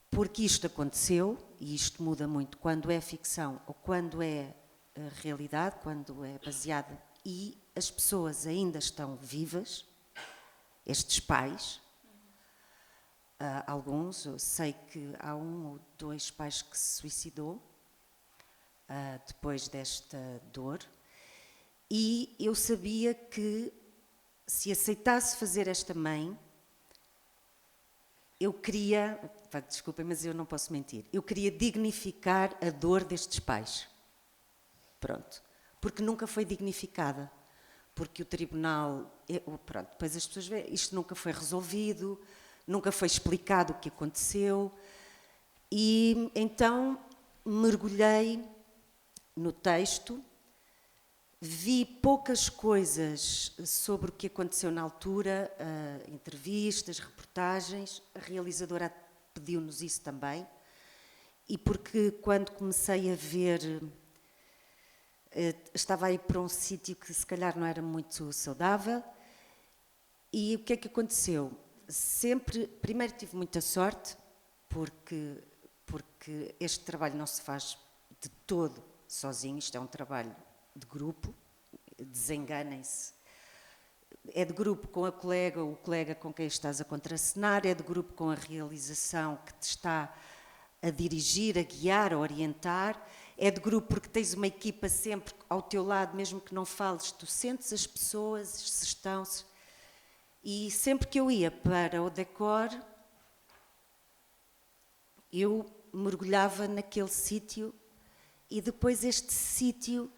porque isto aconteceu, e isto muda muito quando é ficção ou quando é realidade, quando é baseado, e as pessoas ainda estão vivas, estes pais, alguns, eu sei que há 1 ou 2 pais que se suicidou depois desta dor, e eu sabia que se aceitasse fazer esta mãe, eu queria, desculpem, mas eu não posso mentir, eu queria dignificar a dor destes pais. Pronto. Porque nunca foi dignificada. Porque o tribunal, pronto, depois as pessoas veem, isto nunca foi resolvido, nunca foi explicado o que aconteceu, E então mergulhei no texto, vi poucas coisas sobre o que aconteceu na altura, entrevistas, reportagens, a realizadora pediu-nos isso também, e porque quando comecei a ver, estava a ir para um sítio que se calhar não era muito saudável, e o que é que aconteceu? Primeiro tive muita sorte, porque este trabalho não se faz de todo sozinho, isto é um trabalho de grupo, desenganem-se. É de grupo com o colega com quem estás a contracenar, é de grupo com a realização que te está a dirigir, a guiar, a orientar, é de grupo porque tens uma equipa sempre ao teu lado, mesmo que não fales, tu sentes as pessoas, se estão... E sempre que eu ia para o decor, eu mergulhava naquele sítio e depois este sítio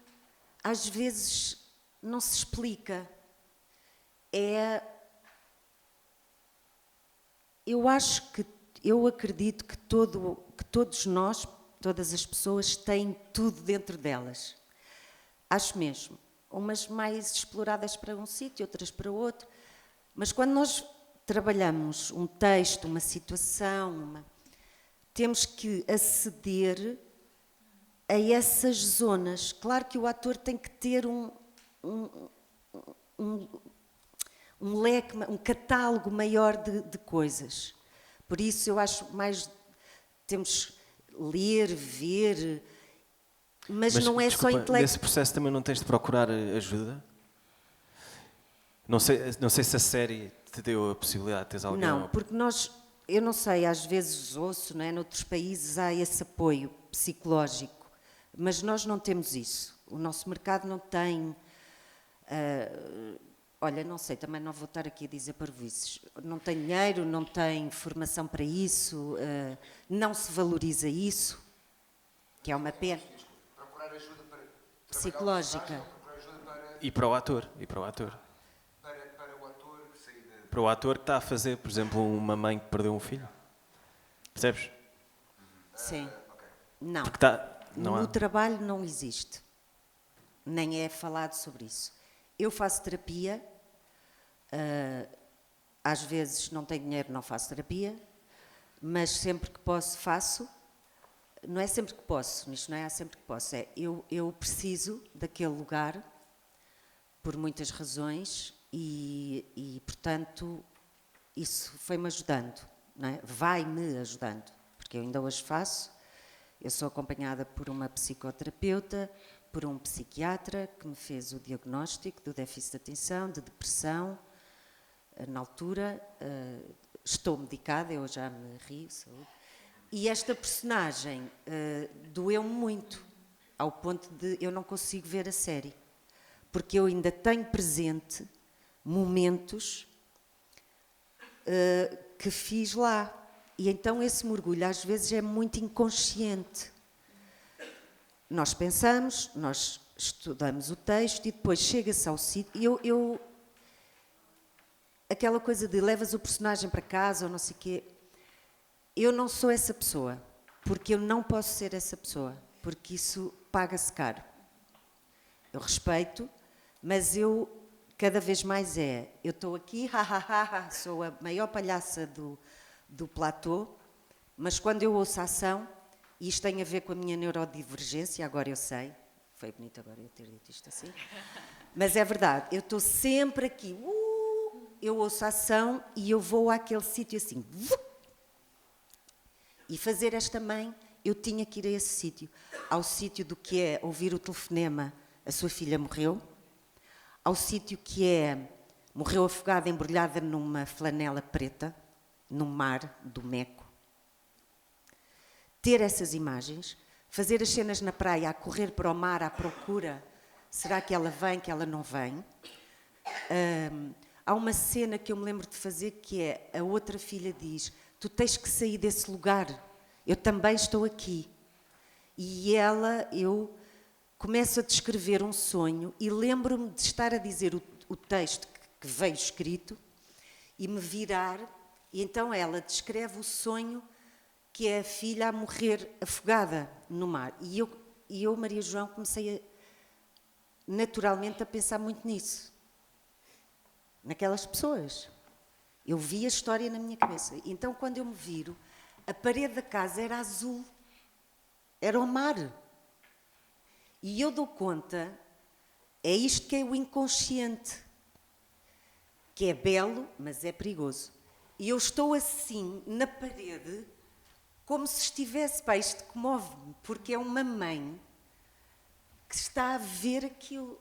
às vezes não se explica. Eu acredito que todos nós, todas as pessoas têm tudo dentro delas. Acho mesmo. Umas mais exploradas para um sítio, outras para outro. Mas quando nós trabalhamos um texto, uma situação, temos que aceder a essas zonas. Claro que o ator tem que ter um leque, um catálogo maior de coisas. Por isso eu acho mais temos ler, ver, mas não é desculpa, só intelecto. Nesse processo também não tens de procurar ajuda? Não sei se a série te deu a possibilidade de teres alguém. Não, porque eu não sei, às vezes ouço, não é? Noutros países há esse apoio psicológico, mas nós não temos isso. O nosso mercado não tem... olha, não sei, também não vou estar aqui a dizer parvoíces. Não tem dinheiro, não tem formação para isso, não se valoriza isso, que é uma pena. Procurar ajuda para Psicológica. E para o ator. Para o ator que está a fazer, por exemplo, uma mãe que perdeu um filho. Percebes? Sim. Não. Porque No trabalho não existe. Nem é falado sobre isso. Eu faço terapia. Às vezes não tenho dinheiro, não faço terapia. Mas sempre que posso, faço. Não é sempre que posso. Isto não é sempre que posso. Eu preciso daquele lugar por muitas razões e portanto, isso foi-me ajudando. Não é? Vai-me ajudando. Porque eu ainda hoje faço. Eu sou acompanhada por uma psicoterapeuta, por um psiquiatra que me fez o diagnóstico do déficit de atenção, de depressão. Na altura, estou medicada, eu já me rio. E esta personagem doeu-me muito, ao ponto de eu não consigo ver a série. Porque eu ainda tenho presente momentos que fiz lá. E então esse mergulho às vezes é muito inconsciente. Nós pensamos, nós estudamos o texto e depois chega-se ao sítio. Aquela coisa de levas o personagem para casa ou não sei o quê. Eu não sou essa pessoa, porque eu não posso ser essa pessoa, porque isso paga-se caro. Eu respeito, mas eu cada vez mais eu estou aqui, sou a maior palhaça do platô, mas quando eu ouço a ação, e isto tem a ver com a minha neurodivergência, agora eu sei, foi bonito agora eu ter dito isto assim, mas é verdade, eu estou sempre aqui, eu ouço a ação e eu vou àquele sítio assim, e fazer esta mãe, eu tinha que ir a esse sítio, ao sítio do que é ouvir o telefonema, a sua filha morreu, ao sítio que morreu afogada, embrulhada numa flanela preta, no mar do Meco, ter essas imagens, fazer as cenas na praia, a correr para o mar à procura, será que ela vem, que ela não vem? Há uma cena que eu me lembro de fazer que a outra filha diz, tu tens que sair desse lugar, eu também estou aqui. E eu começo a descrever um sonho e lembro-me de estar a dizer o texto que veio escrito e me virar. E então ela descreve o sonho que é a filha a morrer afogada no mar. E eu, Maria João, comecei naturalmente a pensar muito nisso, naquelas pessoas. Eu vi a história na minha cabeça. Então, quando eu me viro, a parede da casa era azul, era o mar. E eu dou conta, é isto que é o inconsciente, que é belo, mas é perigoso. E eu estou assim, na parede, como se estivesse, pá, isto comove-me, porque é uma mãe que está a ver aquilo.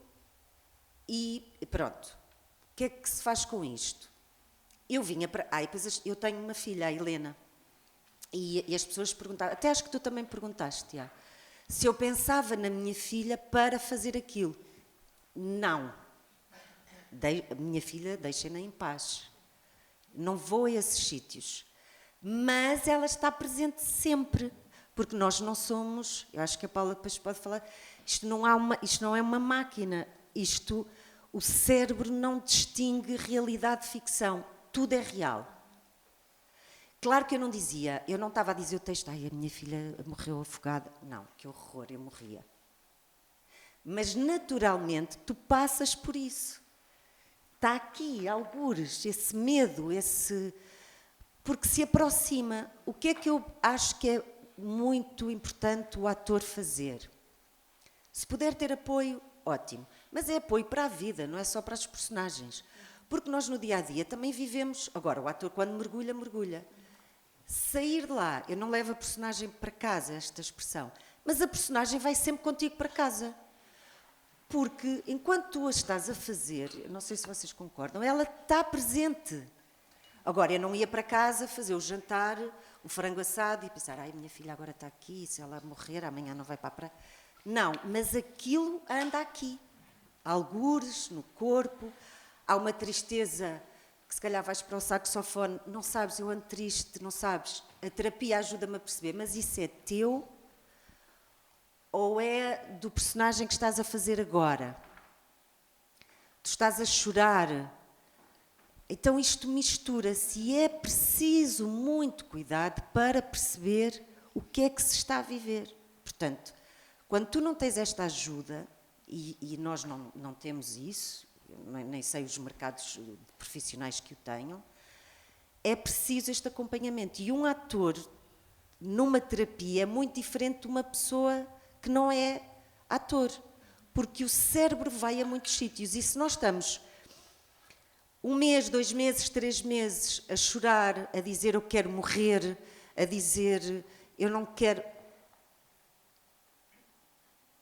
E pronto, o que é que se faz com isto? Eu vinha para... depois eu tenho uma filha, a Helena, e as pessoas perguntavam, até acho que tu também perguntaste, Tiago, se eu pensava na minha filha para fazer aquilo. Não. A minha filha, deixem-na em paz. Não vou a esses sítios. Mas ela está presente sempre, porque nós não somos, eu acho que a Paula depois pode falar, isto não é uma máquina, o cérebro não distingue realidade de ficção, tudo é real. Claro que eu não estava a dizer o texto, a minha filha morreu afogada, não, que horror, eu morria. Mas naturalmente tu passas por isso. Está aqui, algures, esse medo, porque se aproxima. O que é que eu acho que é muito importante o ator fazer? Se puder ter apoio, ótimo. Mas é apoio para a vida, não é só para os personagens. Porque nós no dia-a-dia também vivemos... Agora, o ator quando mergulha, mergulha. Sair de lá, eu não levo a personagem para casa, esta expressão, mas a personagem vai sempre contigo para casa. Porque enquanto tu a estás a fazer, não sei se vocês concordam, ela está presente. Agora, eu não ia para casa fazer o jantar, o frango assado e pensar, minha filha agora está aqui, se ela morrer, amanhã não vai para a praia. Não, mas aquilo anda aqui. Há algures no corpo, há uma tristeza que se calhar vais para o saxofone, não sabes, eu ando triste, não sabes. A terapia ajuda-me a perceber, mas isso é teu ou é do personagem que estás a fazer agora? Tu estás a chorar. Então isto mistura-se e é preciso muito cuidado para perceber o que é que se está a viver. Portanto, quando tu não tens esta ajuda, e nós não temos isso, nem sei os mercados profissionais que o tenham, é preciso este acompanhamento. E um ator, numa terapia, é muito diferente de uma pessoa que não é ator, porque o cérebro vai a muitos sítios. E se nós estamos 1 mês, 2 meses, 3 meses a chorar, a dizer eu quero morrer, a dizer eu não quero...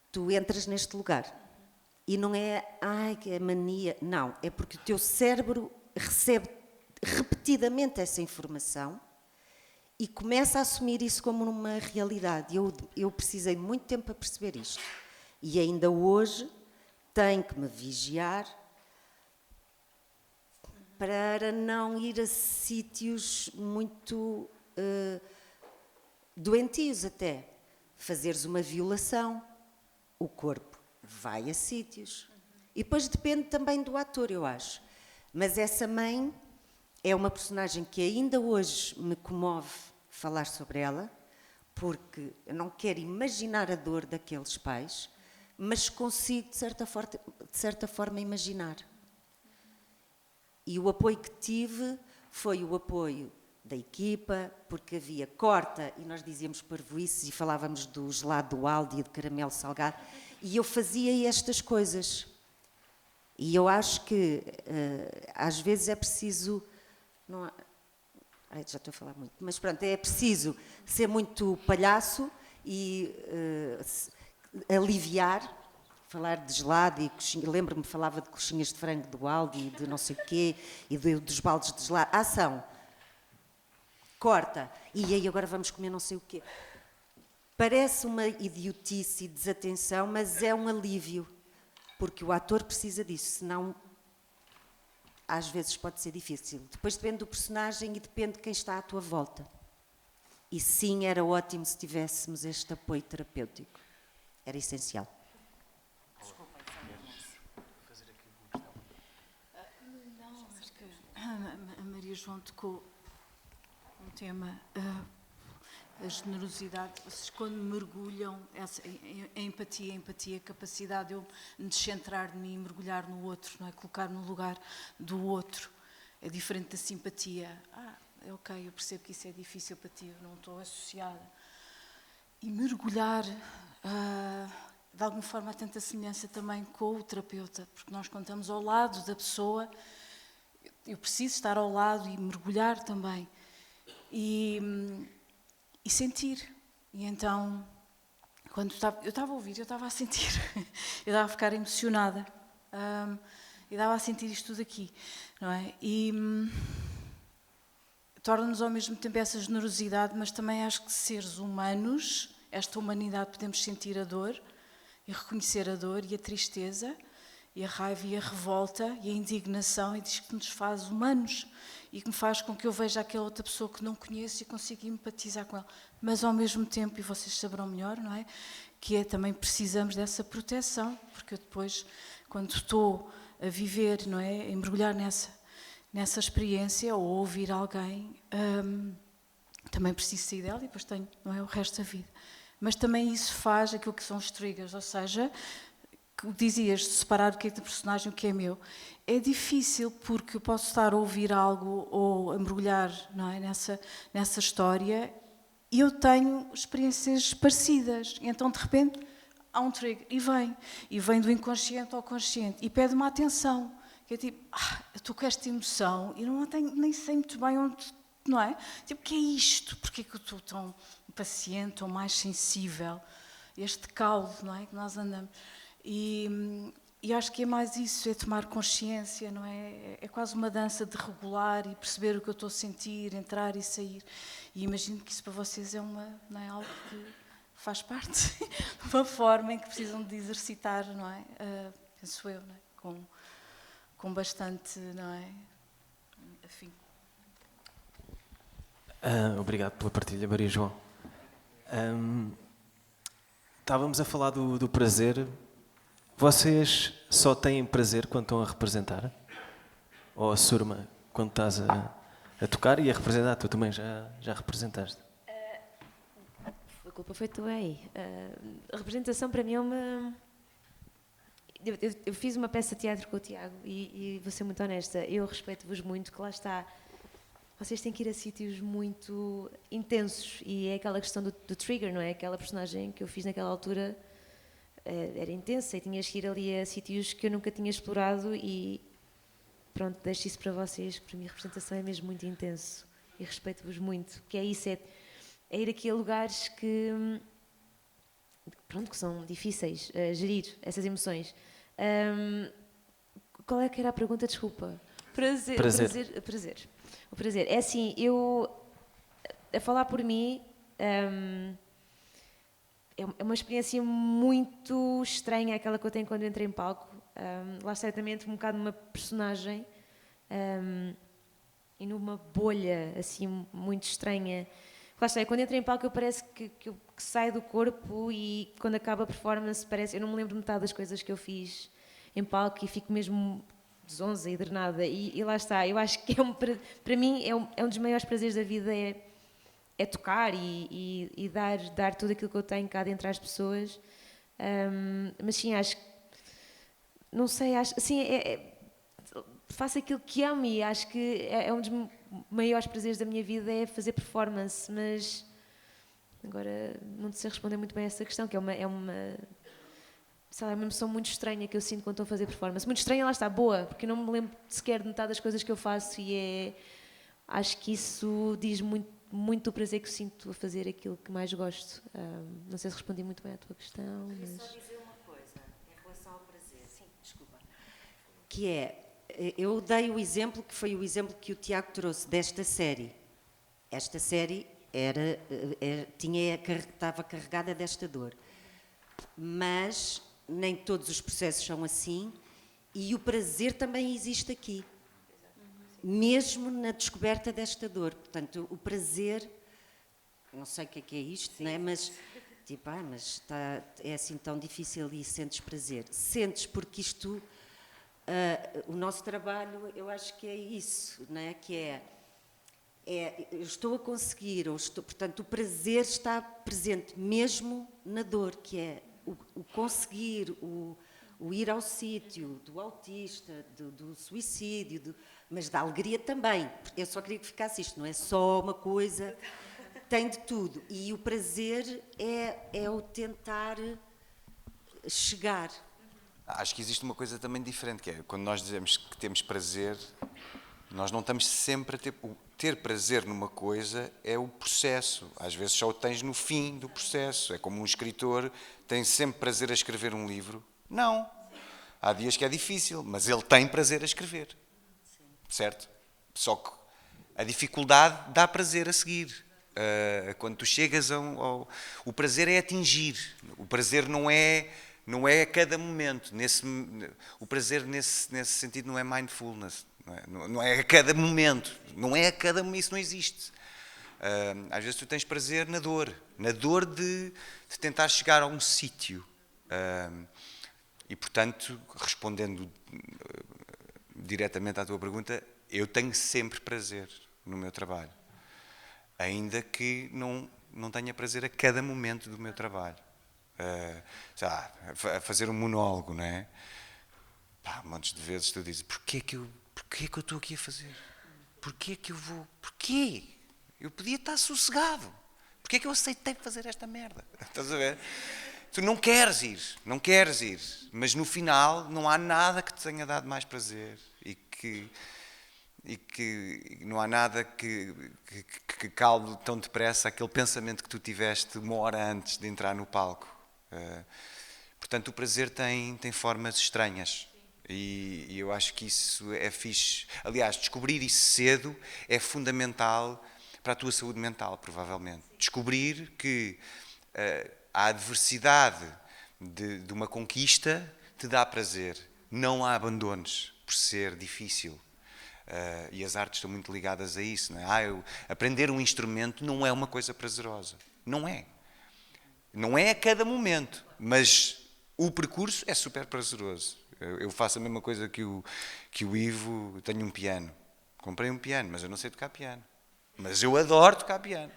Tu entras neste lugar. E não é, que é mania. Não, é porque o teu cérebro recebe repetidamente essa informação e começa a assumir isso como uma realidade. Eu precisei de muito tempo para perceber isto. E ainda hoje tenho que me vigiar para não ir a sítios muito doentios até. Fazeres uma violação, o corpo vai a sítios. E depois depende também do ator, eu acho. Mas essa mãe é uma personagem que ainda hoje me comove falar sobre ela, porque eu não quero imaginar a dor daqueles pais, mas consigo, de certa forma, imaginar. E o apoio que tive foi o apoio da equipa, porque havia corta, e nós dizíamos parvoíces e falávamos do gelado do Aldi e de caramelo salgado, e eu fazia estas coisas. E eu acho que às vezes é preciso... Não, já estou a falar muito, mas pronto, é preciso ser muito palhaço e aliviar, falar de gelado e coxinha. Lembro-me, falava de coxinhas de frango do Aldi e de não sei o quê, e dos baldes de gelado. Ação! Corta, e aí agora vamos comer não sei o quê. Parece uma idiotice e desatenção, mas é um alívio, porque o ator precisa disso, senão às vezes pode ser difícil. Depois depende do personagem e depende de quem está à tua volta. E sim, era ótimo se tivéssemos este apoio terapêutico. Era essencial. Não, acho que a Maria João tocou um tema a generosidade, vocês quando mergulham, a empatia, a capacidade de eu me descentrar de mim, mergulhar no outro, não é? Colocar no lugar do outro, é diferente da simpatia. É ok, eu percebo que isso é difícil para ti, eu não estou associada. E mergulhar, de alguma forma, há tanta semelhança também com o terapeuta, porque nós quando estamos ao lado da pessoa, eu preciso estar ao lado e mergulhar também. E sentir. E então, quando eu estava a ouvir, eu estava a sentir. Eu estava a ficar emocionada. Eu estava a sentir isto tudo aqui, não é? E torna-nos ao mesmo tempo essa generosidade, mas também acho que seres humanos, esta humanidade, podemos sentir a dor e reconhecer a dor e a tristeza e a raiva e a revolta e a indignação, e diz que nos faz humanos e que me faz com que eu veja aquela outra pessoa que não conheço e consiga empatizar com ela. Mas ao mesmo tempo, e vocês saberão melhor, não é? Que é também precisamos dessa proteção, porque eu depois, quando estou a viver, não é? A mergulhar nessa experiência ou ouvir alguém, também preciso sair dela e depois tenho, não é? O resto da vida. Mas também isso faz aquilo que são os triggers, ou seja, que dizias de separar o que é da personagem e o que é meu. É difícil porque eu posso estar a ouvir algo ou a mergulhar, não é? nessa história e eu tenho experiências parecidas. E então, de repente, há um trigger e vem do inconsciente ao consciente e pede-me atenção. Que é tipo, eu estou com esta emoção e não tenho, nem sei muito bem onde, não é? Tipo, o que é isto? Porquê é que eu estou tão impaciente ou mais sensível? Este caldo, não é? Que nós andamos. E acho que é mais isso, é tomar consciência, não é? É quase uma dança de regular e perceber o que eu estou a sentir, entrar e sair. E imagino que isso para vocês não é algo que faz parte de uma forma em que precisam de exercitar, não é? Penso eu, não é? Com bastante, não é? Afim. Obrigado pela partilha, Maria João. Estávamos a falar do prazer. Vocês só têm prazer quando estão a representar? Ou a Surma, quando estás a tocar e a representar? Tu também já representaste? A culpa foi tua aí. A representação para mim é uma... Eu fiz uma peça de teatro com o Tiago e vou ser muito honesta, eu respeito-vos muito, que lá está. Vocês têm que ir a sítios muito intensos e é aquela questão do trigger, não é? Aquela personagem que eu fiz naquela altura era intensa e tinhas que ir ali a sítios que eu nunca tinha explorado e pronto, deixo isso para vocês. Para mim a representação é mesmo muito intenso e respeito-vos muito, que é isso, é ir aqui a lugares que são difíceis a gerir essas emoções. Qual é que era a pergunta? Desculpa. Prazer. O prazer. É assim, a falar por mim, é uma experiência muito estranha aquela que eu tenho quando entro em palco. Lá certamente um bocado numa personagem e numa bolha assim muito estranha. Lá está, quando entro em palco eu parece que saio do corpo e quando acaba a performance parece... Eu não me lembro metade das coisas que eu fiz em palco e fico mesmo zonza e drenada. E lá está, eu acho que para mim é um dos maiores prazeres da vida é tocar e dar tudo aquilo que eu tenho cá dentro às pessoas. Mas sim, acho... Não sei, acho... Assim, faço aquilo que amo e acho que é um dos maiores prazeres da minha vida é fazer performance, mas agora não sei responder muito bem a essa questão, que é uma emoção muito estranha que eu sinto quando estou a fazer performance. Muito estranha, lá está, boa, porque eu não me lembro sequer de metade das coisas que eu faço e acho que isso diz muito o prazer que eu sinto a fazer aquilo que mais gosto. Não sei se respondi muito bem à tua questão. Queria só dizer uma coisa em relação ao prazer. Sim, desculpa. Que é, eu dei o exemplo que foi o exemplo que o Tiago trouxe desta série. Esta série estava carregada desta dor. Mas nem todos os processos são assim e o prazer também existe aqui. Mesmo na descoberta desta dor. Portanto, o prazer, não sei o que é isto, não é? Mas, tipo, mas é assim tão difícil e sentes prazer. Sentes porque isto, o nosso trabalho, eu acho que é isso, não é? Que é eu estou a conseguir, portanto, o prazer está presente mesmo na dor, que é o conseguir, o ir ao sítio do autista, do suicídio, mas da alegria também. Eu só queria que ficasse isto, não é só uma coisa, tem de tudo. E o prazer é o tentar chegar. Acho que existe uma coisa também diferente, que é quando nós dizemos que temos prazer, nós não estamos sempre a ter... Ter prazer numa coisa é o processo. Às vezes só o tens no fim do processo. É como um escritor tem sempre prazer a escrever um livro. Não. Há dias que é difícil, mas ele tem prazer a escrever. Certo? Só que a dificuldade dá prazer a seguir. Quando tu chegas ao... O prazer é atingir. O prazer não é a cada momento. O prazer, nesse sentido, não é mindfulness. Não é a cada momento. Isso não existe. Às vezes tu tens prazer na dor de tentar chegar a um sítio. E, portanto, respondendo diretamente à tua pergunta, eu tenho sempre prazer no meu trabalho. Ainda que não tenha prazer a cada momento do meu trabalho. Sei lá, a fazer um monólogo, não é? Pá, montes de vezes tu dizes, porquê que eu estou aqui a fazer? Porquê que eu vou? Porquê? Eu podia estar sossegado. Porquê que eu aceitei fazer esta merda? Estás a ver? Tu não queres ir, mas no final não há nada que te tenha dado mais prazer e que não há nada que calme tão depressa aquele pensamento que tu tiveste 1 hora antes de entrar no palco. Portanto, o prazer tem formas estranhas. E eu acho que isso é fixe. Aliás, descobrir isso cedo é fundamental para a tua saúde mental, provavelmente. Descobrir que a adversidade de uma conquista te dá prazer. Não a abandones por ser difícil. E as artes estão muito ligadas a isso. Não é? Aprender um instrumento não é uma coisa prazerosa. Não é. Não é a cada momento, mas o percurso é super prazeroso. Eu faço a mesma coisa que o Ivo, tenho um piano. Comprei um piano, mas eu não sei tocar piano. Mas eu adoro tocar piano.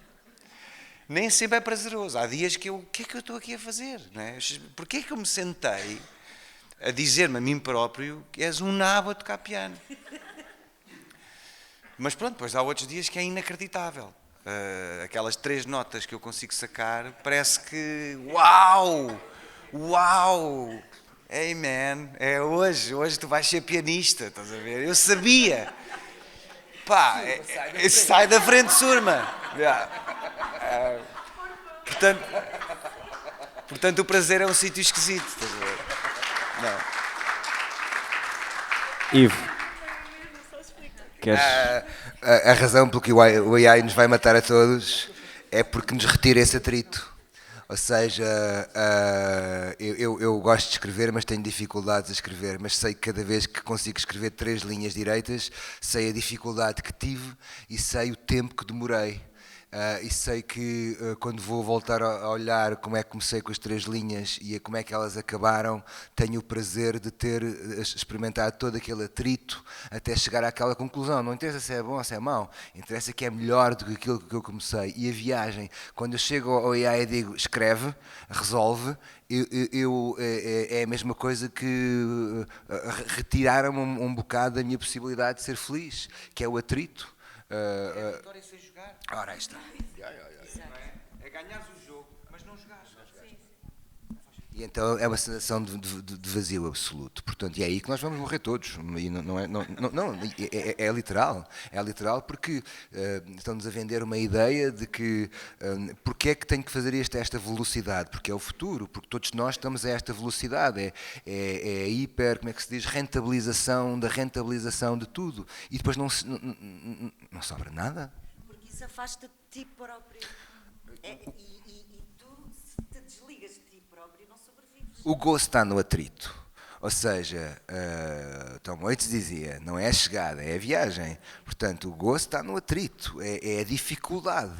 Nem sempre é prazeroso. Há dias que o que é que eu estou aqui a fazer? Não é? Porquê é que eu me sentei a dizer-me a mim próprio que és um nabo a tocar piano? Mas pronto, depois há outros dias que é inacreditável. Aquelas 3 notas que eu consigo sacar, parece que... Uau! Hey man, é hoje tu vais ser pianista, estás a ver? Eu sabia. Pá, sai da frente, surma. Portanto, o prazer é um sítio esquisito, estás a ver? Não. Ivo, queres... A razão pelo que o AI nos vai matar a todos é porque nos retira esse atrito. Ou seja, eu gosto de escrever, mas tenho dificuldades a escrever. Mas sei que cada vez que consigo escrever 3 linhas direitas, sei a dificuldade que tive e sei o tempo que demorei. E sei que quando vou voltar a olhar como é que comecei com as 3 linhas e a como é que elas acabaram, tenho o prazer de ter experimentado todo aquele atrito até chegar àquela conclusão. Não interessa se é bom ou se é mau, interessa que é melhor do que aquilo que eu comecei. E a viagem, quando eu chego ao AI e digo escreve, resolve, é a mesma coisa que retiraram-me um bocado da minha possibilidade de ser feliz, que é o atrito. É a vitória sem jogar. Ora, aí está. É ganhares o jogo, mas não jogares. E então é uma sensação de vazio absoluto. Portanto, e é aí que nós vamos morrer todos. E é literal. É literal porque estão-nos a vender uma ideia de que porque é que tenho que fazer esta velocidade? Porque é o futuro, porque todos nós estamos a esta velocidade. É a hiper, como é que se diz, rentabilização da rentabilização de tudo. E depois não sobra nada. Porque isso afasta de ti próprio. E tu, se te desligas de ti próprio, não sobrevives. O gozo está no atrito. Ou seja, Tom Waits dizia, não é a chegada, é a viagem. Portanto, o gozo está no atrito, é a dificuldade.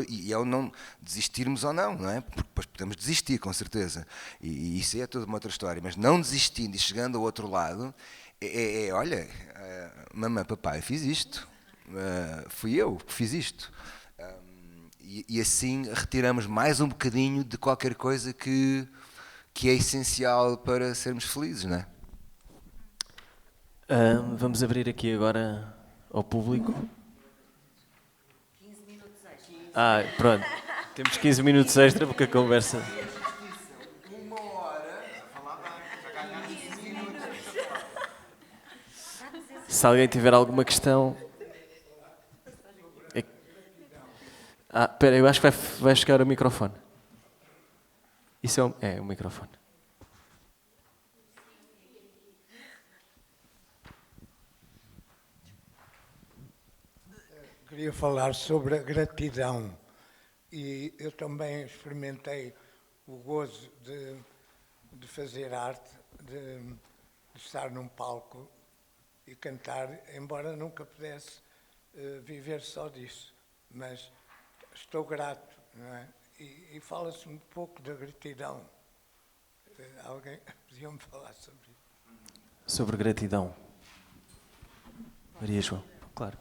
E é o não desistirmos ou não é? Porque depois podemos desistir, com certeza. E isso é toda uma outra história. Mas não desistindo e chegando ao outro lado, olha, mamãe, papai, eu fiz isto. fui eu que fiz isto. E assim retiramos mais um bocadinho de qualquer coisa que é essencial para sermos felizes, não é? Vamos abrir aqui agora ao público. 15 minutos extra. Pronto. Temos 15 minutos extra porque a conversa... Uma hora a falar bem, já ganhar 15 minutos. Se alguém tiver alguma questão... Espera, eu acho que vai chegar o microfone. Isso é o microfone. Queria falar sobre a gratidão. E eu também experimentei o gozo de fazer arte, de estar num palco e cantar, embora nunca pudesse viver só disso. Mas estou grato, não é? E fala-se um pouco da gratidão. Alguém podia-me falar sobre isso? Sobre gratidão. Maria João, claro.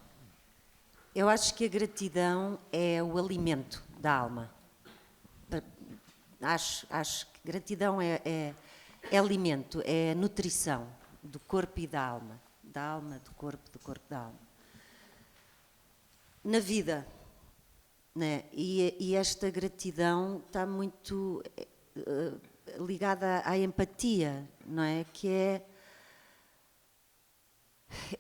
Eu acho que a gratidão é o alimento da alma. Acho que gratidão é alimento, é nutrição do corpo e da alma. Da alma, do corpo da alma. Na vida, né? E esta gratidão está muito ligada à empatia, não é? Que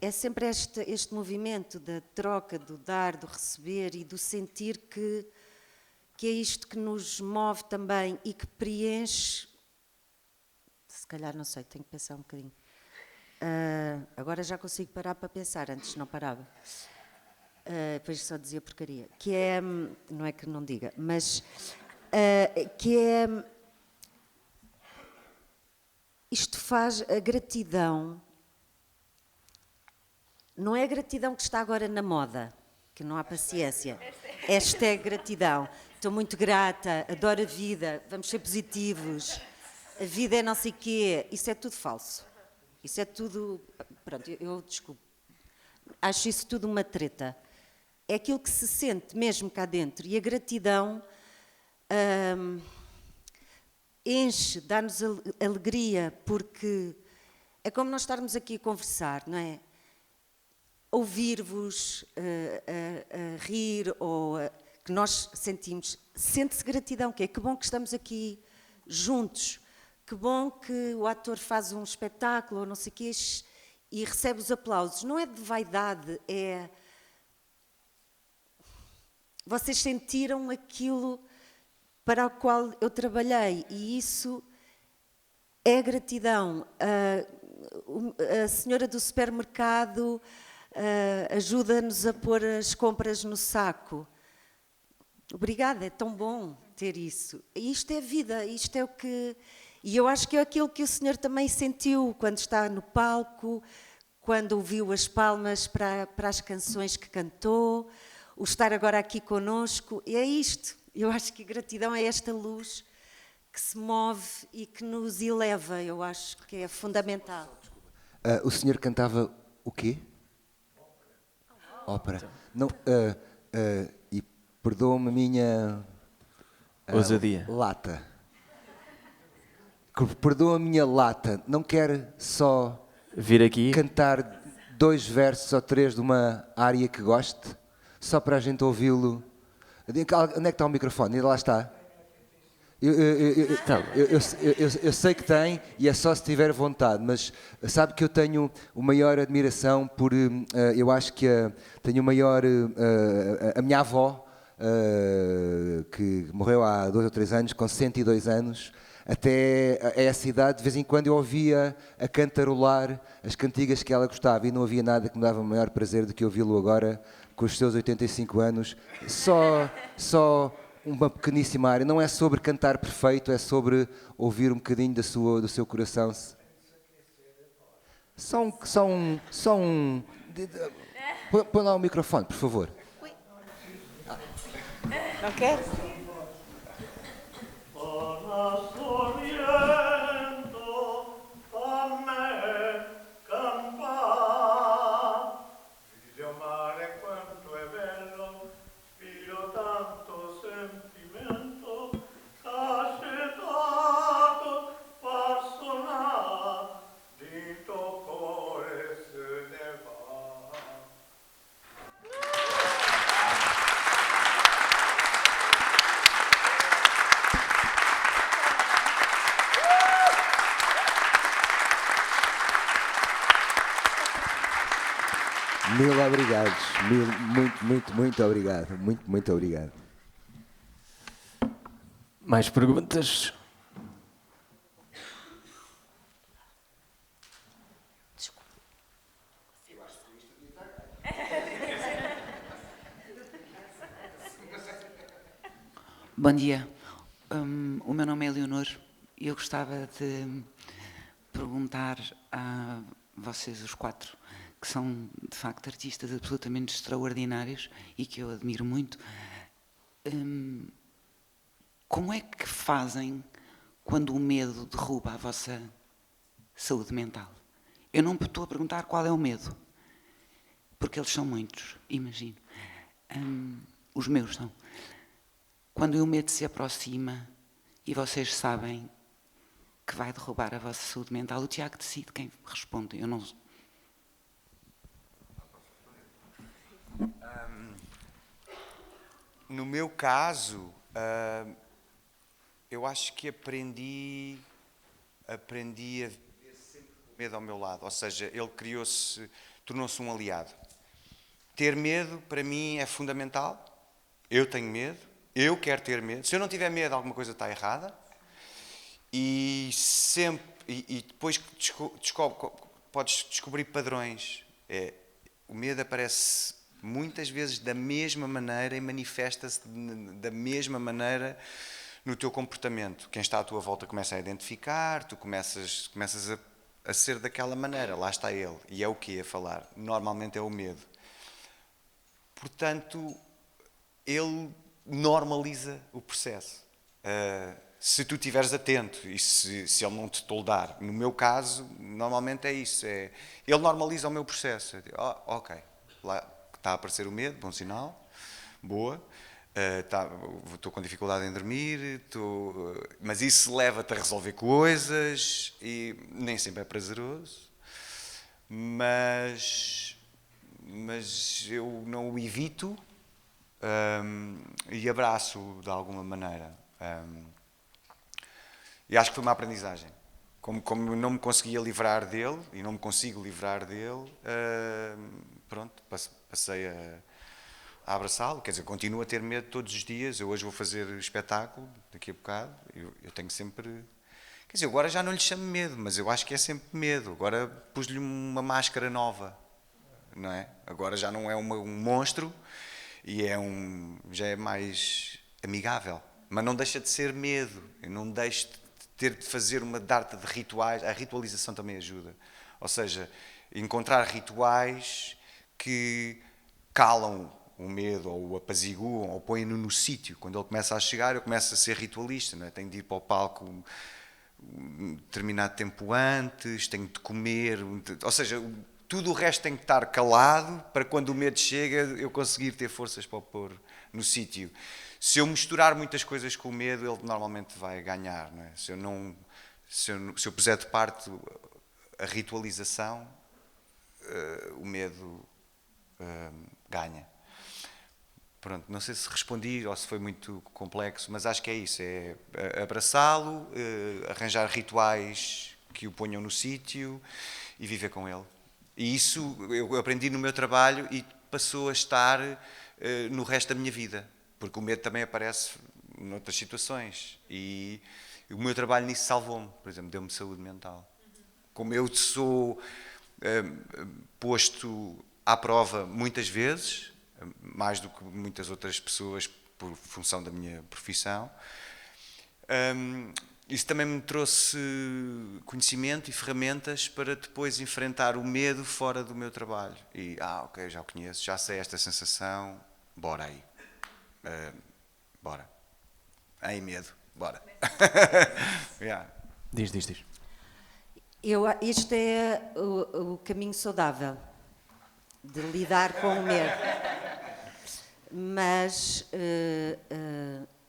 é sempre este movimento da troca, do dar, do receber e do sentir que é isto que nos move também e que preenche. Se calhar, não sei, tenho que pensar um bocadinho. Agora já consigo parar para pensar, antes não parava. Depois só dizia porcaria. Que é, não é que não diga, mas que é. Isto faz a gratidão. Não é a gratidão que está agora na moda, que não há paciência. Esta é gratidão. Estou muito grata, adoro a vida, vamos ser positivos. A vida é não sei quê. Isso é tudo falso. Isso é tudo... Pronto, eu desculpo. Acho isso tudo uma treta. É aquilo que se sente mesmo cá dentro. E a gratidão enche, dá-nos alegria, porque é como nós estarmos aqui a conversar, não é? Ouvir-vos, a rir, ou que nós sentimos, sente-se gratidão, que bom que estamos aqui juntos, que bom que o ator faz um espetáculo, ou não sei o quê, e recebe os aplausos. Não é de vaidade, é... Vocês sentiram aquilo para o qual eu trabalhei, e isso é gratidão. A senhora do supermercado... ajuda-nos a pôr as compras no saco. Obrigada, é tão bom ter isso. Isto é vida, isto é o que... E eu acho que é aquilo que o senhor também sentiu quando está no palco, quando ouviu as palmas para as canções que cantou, o estar agora aqui connosco. É isto. Eu acho que a gratidão é esta luz que se move e que nos eleva. Eu acho que é fundamental. O senhor cantava o quê? Ópera. Não, e perdoa-me a minha ousadia. Lata. Perdoa a minha lata. Não quer só vir aqui cantar 2 versos ou 3 de uma área que goste, só para a gente ouvi-lo. Onde é que está o microfone? Ainda lá está. Eu sei que tem, e é só se tiver vontade, mas sabe que eu tenho a maior admiração por, eu acho que tenho maior, a minha avó, que morreu há 2 ou 3 anos, com 102 anos, até a essa idade, de vez em quando eu ouvia a cantarolar as cantigas que ela gostava, e não havia nada que me dava maior prazer do que ouvi-lo agora, com os seus 85 anos, só uma pequeníssima área. Não é sobre cantar perfeito, é sobre ouvir um bocadinho do seu coração. Põe lá o microfone, por favor. Não quer? Il mare quando Mil obrigados. Muito obrigado. Muito obrigado. Mais perguntas? Bom dia. O meu nome é Leonor e eu gostava de perguntar a vocês os quatro, que são de facto artistas absolutamente extraordinários e que eu admiro muito, como é que fazem quando o medo derruba a vossa saúde mental? Eu não estou a perguntar qual é o medo, porque eles são muitos, imagino. Os meus são. Quando o medo se aproxima e vocês sabem que vai derrubar a vossa saúde mental, o Tiago decide quem responde. Eu não. No meu caso, eu acho que aprendi a ver sempre o medo ao meu lado. Ou seja, ele tornou-se um aliado. Ter medo, para mim, é fundamental. Eu tenho medo. Eu quero ter medo. Se eu não tiver medo, alguma coisa está errada. E depois podes descobrir padrões. O medo aparece muitas vezes da mesma maneira e manifesta-se da mesma maneira no teu comportamento. Quem está à tua volta começa a identificar, tu começas a ser daquela maneira. Lá está ele. E é o quê a falar? Normalmente é o medo. Portanto, ele normaliza o processo. Se tu estiveres atento e se ele não te toldar, no meu caso, normalmente é isso. Ele normaliza o meu processo. Eu digo, ok, lá está a aparecer o medo, bom sinal, boa. Estou com dificuldade em dormir, mas isso leva-te a resolver coisas e nem sempre é prazeroso. Mas eu não o evito. E abraço de alguma maneira. E acho que foi uma aprendizagem. Como não me conseguia livrar dele, e não me consigo livrar dele, pronto, passei a abraçá-lo. Quer dizer, continuo a ter medo todos os dias. Eu hoje vou fazer espetáculo, daqui a bocado. Eu tenho sempre... Quer dizer, agora já não lhe chamo medo, mas eu acho que é sempre medo. Agora pus-lhe uma máscara nova, não é? Agora já não é um monstro, e já é mais amigável, mas não deixa de ser medo. Eu não deixo de ter de fazer uma data de rituais. A ritualização também ajuda, ou seja, encontrar rituais que calam o medo, ou o apaziguam, ou põem-no no sítio. Quando ele começa a chegar, eu começo a ser ritualista, não é? Tenho de ir para o palco um determinado tempo antes, tenho de comer, ou seja, tudo o resto tem que estar calado para quando o medo chega eu conseguir ter forças para o pôr no sítio. Se eu misturar muitas coisas com o medo, ele normalmente vai ganhar, não é? Se eu puser de parte a ritualização, o medo ganha. Pronto, não sei se respondi ou se foi muito complexo, mas acho que é isso, é abraçá-lo, arranjar rituais que o ponham no sítio e viver com ele. E isso eu aprendi no meu trabalho e passou a estar no resto da minha vida, porque o medo também aparece noutras situações e o meu trabalho nisso salvou-me, por exemplo, deu-me saúde mental. Como eu sou posto à prova muitas vezes, mais do que muitas outras pessoas por função da minha profissão, isso também me trouxe conhecimento e ferramentas para depois enfrentar o medo fora do meu trabalho. E, ok, já o conheço, já sei esta sensação, bora aí. Bora. Aí medo, bora. Yeah. Diz. Isto é o caminho saudável de lidar com o medo. Mas...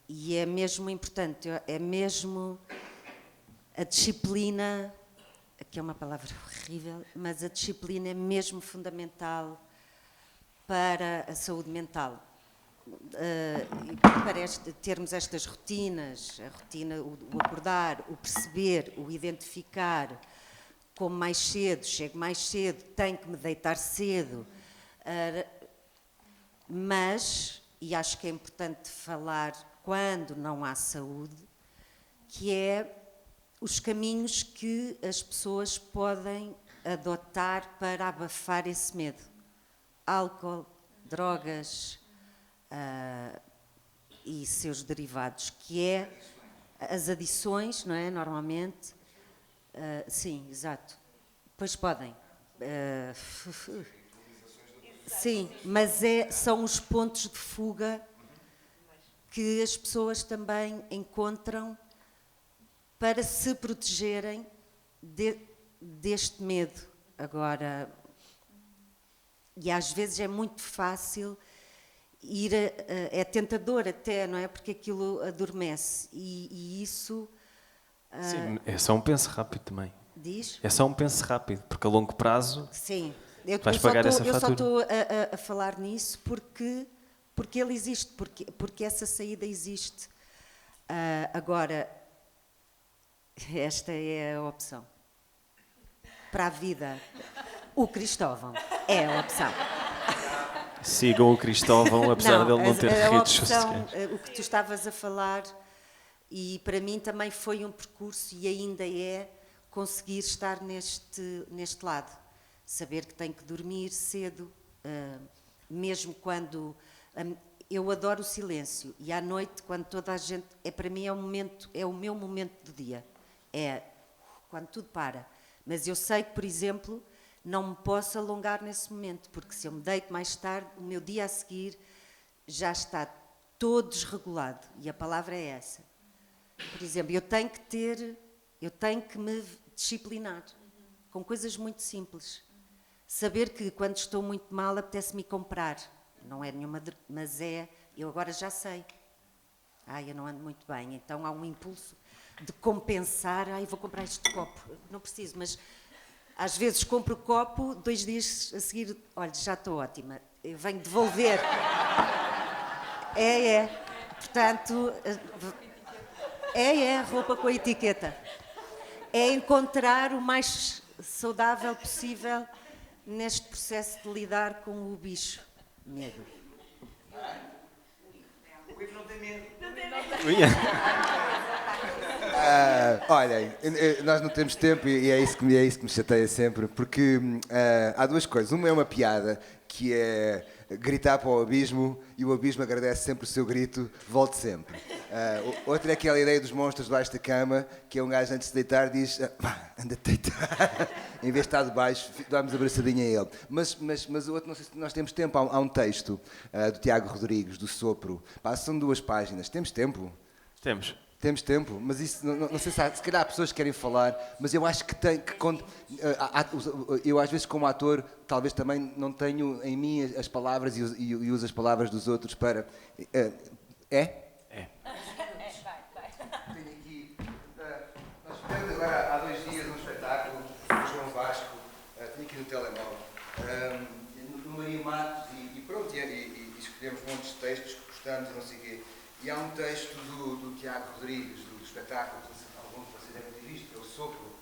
e é mesmo importante, é mesmo a disciplina, que é uma palavra horrível, mas a disciplina é mesmo fundamental para a saúde mental. Para termos estas rotinas, a rotina, o acordar, o perceber, o identificar, como mais cedo, chego mais cedo, tenho que me deitar cedo, Mas, e acho que é importante falar quando não há saúde, que é os caminhos que as pessoas podem adotar para abafar esse medo. Álcool, drogas e seus derivados, que é as adições, não é? Normalmente. Sim, exato. Pois podem. Sim, mas são os pontos de fuga que as pessoas também encontram para se protegerem deste medo. Agora, e às vezes é muito fácil ir, é tentador até, não é? Porque aquilo adormece e isso... Sim, é só um penso rápido também. Diz? É só um penso rápido, porque a longo prazo sim, vais pagar essa eu só fatura. estou a falar nisso porque ele existe, porque essa saída existe. Agora, esta é a opção. Para a vida, o Cristóvão é a opção. Sigam o Cristóvão, apesar dele não ter redes opção, sociais. O que tu estavas a falar, e para mim também foi um percurso e ainda é conseguir estar neste lado. Saber que tenho que dormir cedo, mesmo quando... eu adoro o silêncio e à noite, quando toda a gente... para mim é o meu momento do dia. É quando tudo para. Mas eu sei que, por exemplo, não me posso alongar nesse momento, porque se eu me deito mais tarde, o meu dia a seguir já está todo desregulado. E a palavra é essa. Por exemplo, eu tenho que me disciplinar com coisas muito simples. Saber que quando estou muito mal apetece-me comprar. Não é nenhuma, mas eu agora já sei. Eu não ando muito bem, então há um impulso de compensar. Vou comprar este copo. Não preciso, mas às vezes compro o copo, 2 dias a seguir, olha, já estou ótima. Eu venho devolver. Portanto, roupa com a etiqueta. É encontrar o mais saudável possível neste processo de lidar com o bicho. Medo. O Ivo não tem medo. Olhem, nós não temos tempo e é isso que me chateia sempre, porque há 2 coisas. Uma é uma piada, que é gritar para o abismo e o abismo agradece sempre o seu grito, volte sempre. Outra é aquela ideia dos monstros debaixo da cama, que é um gajo antes de deitar diz, anda a deitar, em vez de estar debaixo, damos abraçadinha a ele. Mas o outro, não sei se nós temos tempo, há um texto do Tiago Rodrigues, do Sopro, são 2 páginas, temos tempo? Temos tempo, mas isso, não sei se calhar há pessoas que querem falar, mas eu acho que eu às vezes como ator, talvez também não tenho em mim as palavras e uso as palavras dos outros para... Vai. Tenho aqui, nós tivemos agora há 2 dias um espetáculo do João Vasco, tenho aqui no telemóvel, no Maria Matos e pronto, e escolhemos montes de textos que gostamos e não sei o quê. E há um texto do Tiago Rodrigues, do espetáculo, alguns de vocês devem ter visto, que é o Sopro,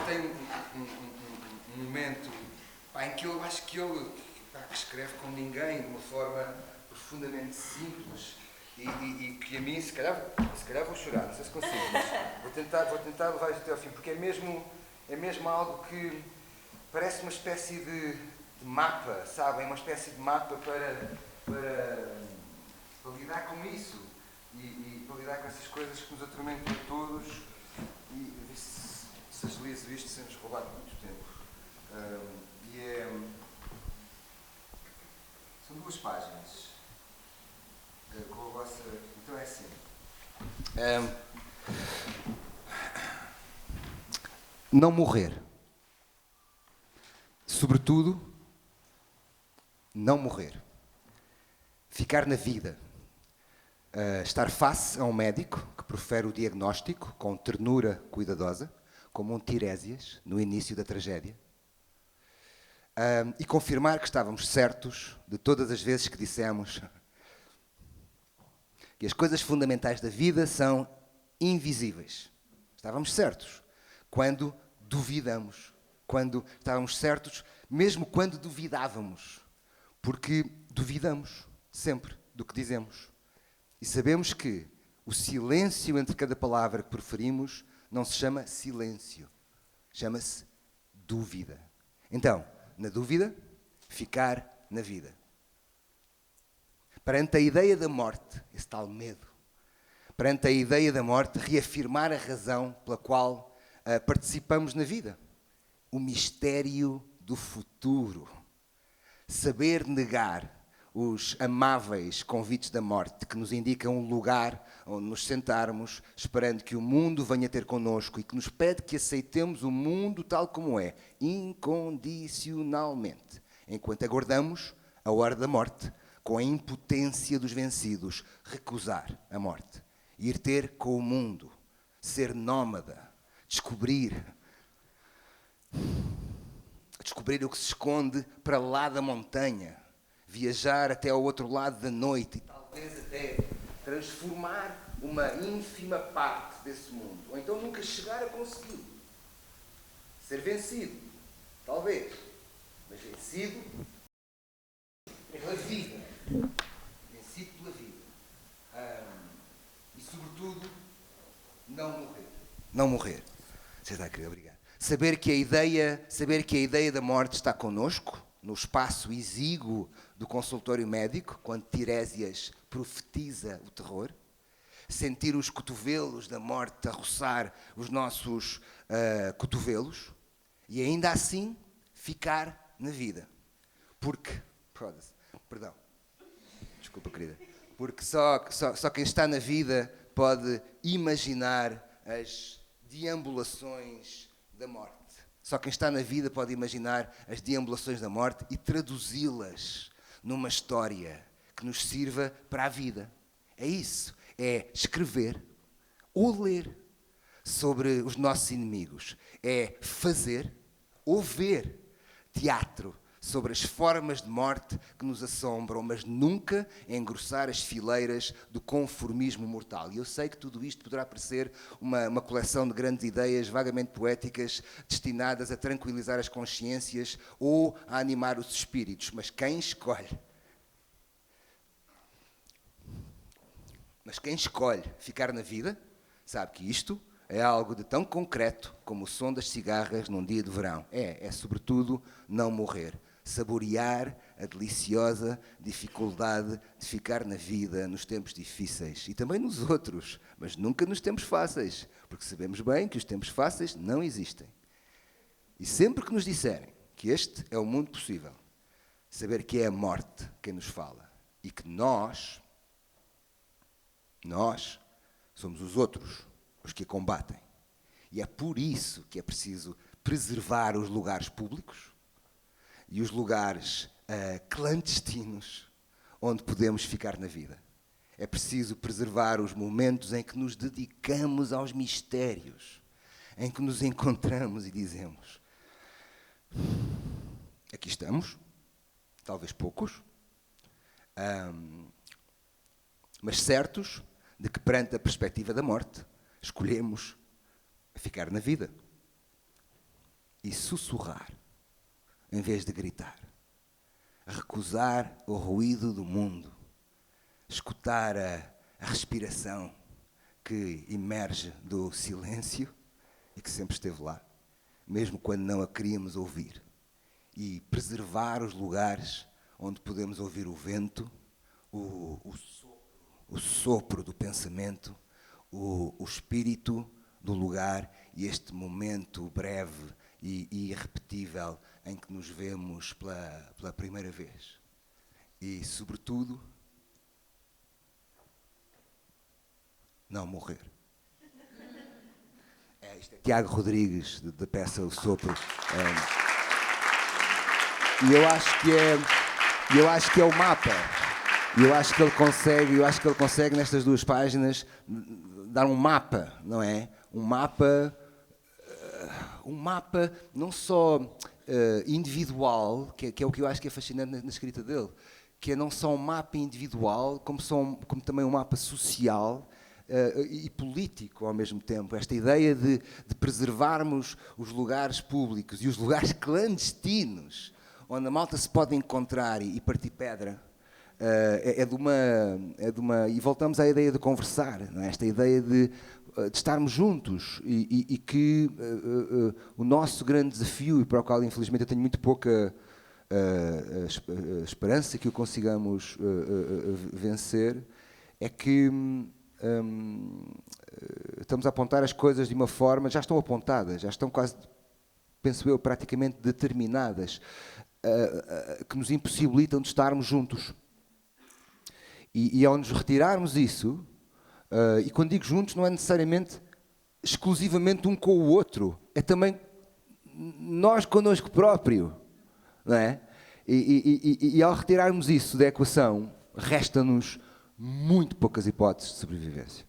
tem um momento em que eu acho que ele que escreve como ninguém, de uma forma profundamente simples e que a mim, se calhar vou chorar, não sei se consigo, mas vou tentar levar isto até ao fim, porque é mesmo algo que parece uma espécie de mapa, sabem? Uma espécie de mapa para lidar com isso e para lidar com essas coisas que nos atormentam a todos e se agiliza isto sem nos roubar muito tempo. São 2 páginas com a vossa... Então é assim. Não morrer. Sobretudo, não morrer. Ficar na vida, estar face a um médico que profere o diagnóstico com ternura cuidadosa, como um Tiresias no início da tragédia, e confirmar que estávamos certos de todas as vezes que dissemos que as coisas fundamentais da vida são invisíveis. Estávamos certos quando duvidamos quando estávamos certos, mesmo quando duvidávamos, porque duvidamos sempre do que dizemos. E sabemos que o silêncio entre cada palavra que preferimos não se chama silêncio, chama-se dúvida. Então, na dúvida, ficar na vida. Perante a ideia da morte, esse tal medo, perante a ideia da morte, reafirmar a razão pela qual participamos na vida. O mistério do futuro. Saber negar os amáveis convites da morte que nos indicam um lugar onde nos sentarmos, esperando que o mundo venha ter connosco e que nos pede que aceitemos o mundo tal como é, incondicionalmente, enquanto aguardamos a hora da morte, com a impotência dos vencidos, recusar a morte, ir ter com o mundo, ser nómada, descobrir o que se esconde para lá da montanha, viajar até ao outro lado da noite e talvez até transformar uma ínfima parte desse mundo. Ou então nunca chegar a conseguir. Ser vencido, talvez, mas vencido pela vida. Vencido pela vida. E sobretudo, não morrer. Não morrer. Você está, querido, obrigado. Saber que a ideia da morte está connosco, no espaço exíguo do consultório médico, quando Tiresias profetiza o terror. Sentir os cotovelos da morte a roçar os nossos cotovelos. E ainda assim, ficar na vida. Porque, perdão, desculpa, querida. Porque só quem está na vida pode imaginar as deambulações da morte. Só quem está na vida pode imaginar as deambulações da morte e traduzi-las numa história que nos sirva para a vida. É isso. É escrever ou ler sobre os nossos inimigos. É fazer ou ver teatro sobre as formas de morte que nos assombram, mas nunca engrossar as fileiras do conformismo mortal. E eu sei que tudo isto poderá parecer uma coleção de grandes ideias vagamente poéticas destinadas a tranquilizar as consciências ou a animar os espíritos, mas quem escolhe ficar na vida, sabe que isto é algo de tão concreto como o som das cigarras num dia de verão. É sobretudo não morrer. Saborear a deliciosa dificuldade de ficar na vida nos tempos difíceis e também nos outros, mas nunca nos tempos fáceis, porque sabemos bem que os tempos fáceis não existem. E sempre que nos disserem que este é o mundo possível, saber que é a morte quem nos fala e que nós somos os outros, os que a combatem. E é por isso que é preciso preservar os lugares públicos e os lugares clandestinos onde podemos ficar na vida. É preciso preservar os momentos em que nos dedicamos aos mistérios, em que nos encontramos e dizemos: aqui estamos, talvez poucos, mas certos de que perante a perspectiva da morte escolhemos ficar na vida e sussurrar em vez de gritar, recusar o ruído do mundo, escutar a respiração que emerge do silêncio e que sempre esteve lá, mesmo quando não a queríamos ouvir, e preservar os lugares onde podemos ouvir o vento, o sopro do pensamento, o espírito do lugar e este momento breve e irrepetível em que nos vemos pela primeira vez. E, sobretudo, não morrer. Isto é Tiago Rodrigues, da peça O Sopro. E eu acho que é o mapa. E eu acho que ele consegue nestas duas páginas dar um mapa, não é? Um mapa não só individual, que é o que eu acho que é fascinante na escrita dele, que é não só um mapa individual, como também um mapa social, e político ao mesmo tempo. Esta ideia de preservarmos os lugares públicos e os lugares clandestinos, onde a malta se pode encontrar e partir pedra, é de uma... E voltamos à ideia de conversar, não é? Esta ideia de estarmos juntos e que o nosso grande desafio, e para o qual infelizmente eu tenho muito pouca esperança que o consigamos vencer, é que estamos a apontar as coisas de uma forma, já estão apontadas, já estão quase, penso eu, praticamente determinadas, que nos impossibilitam de estarmos juntos. E ao nos retirarmos isso, e quando digo juntos não é necessariamente exclusivamente um com o outro, é também nós connosco próprio, não é? E ao retirarmos isso da equação, resta-nos muito poucas hipóteses de sobrevivência.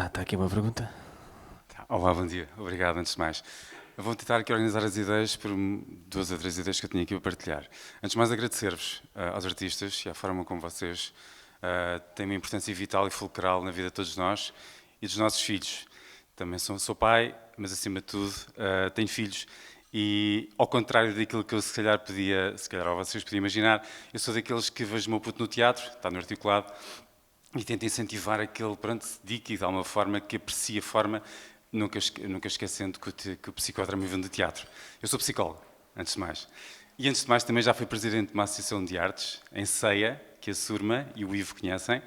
Está aqui uma pergunta. Olá, bom dia. Obrigado, antes de mais. Eu vou tentar aqui organizar as ideias por 2 ou 3 ideias que eu tinha aqui para partilhar. Antes de mais, agradecer-vos aos artistas e à forma como vocês têm uma importância vital e fulcral na vida de todos nós e dos nossos filhos. Também sou pai, mas acima de tudo tenho filhos. E ao contrário daquilo que eu se calhar ou vocês podiam imaginar, eu sou daqueles que vejo o meu puto no teatro, está no articulado, e tento incentivar aquele, pronto, se dedique de alguma forma, que aprecie a forma, nunca esquecendo que o psicodrama vem do teatro. Eu sou psicólogo, antes de mais. E antes de mais também já fui presidente de uma associação de artes, em Ceia, que a Surma e o Ivo conhecem.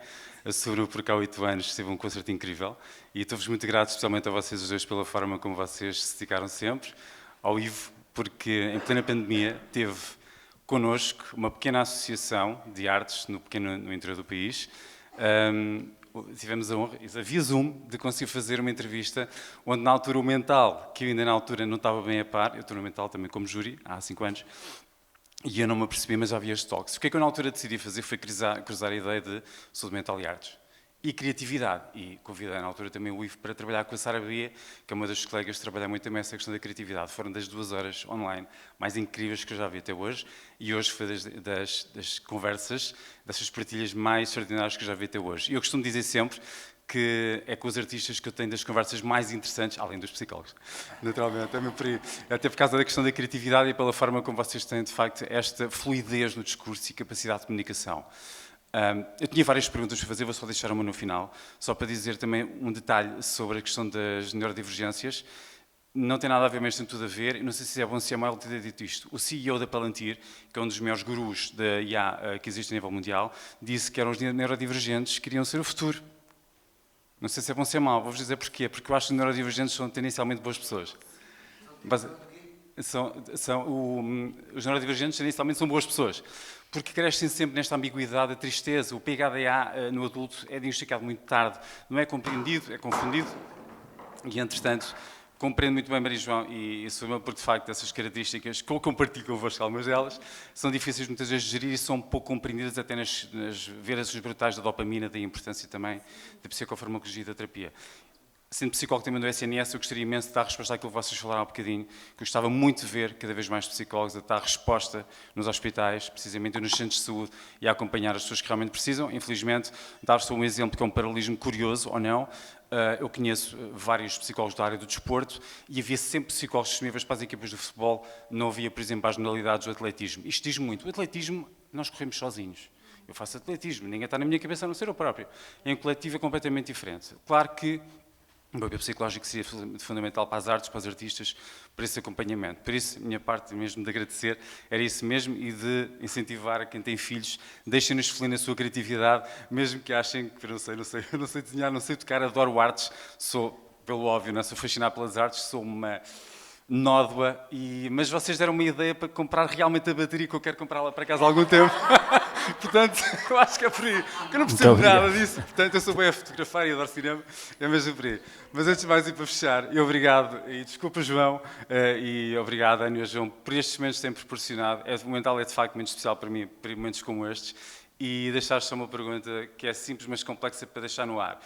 A Surma, porque há 8 anos, teve um concerto incrível. E estou-vos muito grato, especialmente a vocês os dois, pela forma como vocês se dedicaram sempre. Ao Ivo, porque em plena pandemia teve connosco uma pequena associação de artes no interior do país. Tivemos a honra, via Zoom, de conseguir fazer uma entrevista onde na altura o mental, que eu ainda na altura não estava bem a par, eu estou no mental também como júri, há 5 anos, e eu não me apercebi, mas já havia estes toques. O que é que eu na altura decidi fazer foi cruzar a ideia de saúde mental e artes. E criatividade. E convidei na altura também o Ivo para trabalhar com a Sara Bia, que é uma das colegas que trabalha muito também essa questão da criatividade. Foram das 2 horas online mais incríveis que eu já vi até hoje, e hoje foi das conversas, dessas partilhas mais extraordinárias que eu já vi até hoje. E eu costumo dizer sempre que é com os artistas que eu tenho das conversas mais interessantes, além dos psicólogos, naturalmente, também por aí. Até por causa da questão da criatividade e pela forma como vocês têm, de facto, esta fluidez no discurso e capacidade de comunicação. Eu tinha várias perguntas para fazer, vou só deixar uma no final, só para dizer também um detalhe sobre a questão das neurodivergências. Não tem nada a ver, mas tem tudo a ver, não sei se é bom se é mal ter dito isto. O CEO da Palantir, que é um dos maiores gurus da IA que existe a nível mundial, disse que eram os neurodivergentes que queriam ser o futuro. Não sei se é bom se é mal, vou-vos dizer porquê, porque eu acho que os neurodivergentes são tendencialmente boas pessoas. Os neurodivergentes tendencialmente são boas pessoas, porque crescem sempre nesta ambiguidade, a tristeza. O PHDA no adulto é diagnosticado muito tarde, não é compreendido, é confundido, e entretanto compreendo muito bem, Maria João, e isso porque de facto essas características, que eu compartilho convosco algumas delas, são difíceis muitas vezes de gerir e são pouco compreendidas até nas veraças brutais da dopamina, da importância também da psicofarmacologia e da terapia. Sendo psicólogo também do SNS, eu gostaria imenso de dar resposta àquilo que vocês falaram há bocadinho, que eu gostava muito de ver cada vez mais psicólogos a dar resposta nos hospitais, precisamente nos centros de saúde, e a acompanhar as pessoas que realmente precisam. Infelizmente, dar só um exemplo que é um paralelismo curioso ou não, eu conheço vários psicólogos da área do desporto e havia sempre psicólogos disponíveis para as equipas de futebol, não havia, por exemplo, as modalidades do atletismo. Isto diz muito. O atletismo, nós corremos sozinhos. Eu faço atletismo, ninguém está na minha cabeça a não ser eu próprio. Em coletivo é completamente diferente. Claro que o papel psicológico seria fundamental para as artes, para os artistas, para esse acompanhamento. Por isso, a minha parte mesmo de agradecer era isso mesmo e de incentivar a quem tem filhos, deixem-nos fluir na sua criatividade, mesmo que achem que, eu não sei desenhar, não sei tocar, adoro artes, sou, pelo óbvio, não sou fascinado pelas artes, sou uma nódoa, mas vocês deram uma ideia para comprar realmente a bateria que eu quero comprar lá para casa há algum tempo. Portanto, eu acho que é por aí. Eu não percebo nada disso. Portanto, eu sou bem a fotografar e adoro cinema. É mesmo por aí. Mas antes de mais, e para fechar, e obrigado, e desculpa, João, e obrigado, Ana e João, por estes momentos que têm proporcionado. O mental é de facto muito especial para mim, para momentos como estes. E deixar só uma pergunta que é simples, mas complexa para deixar no ar.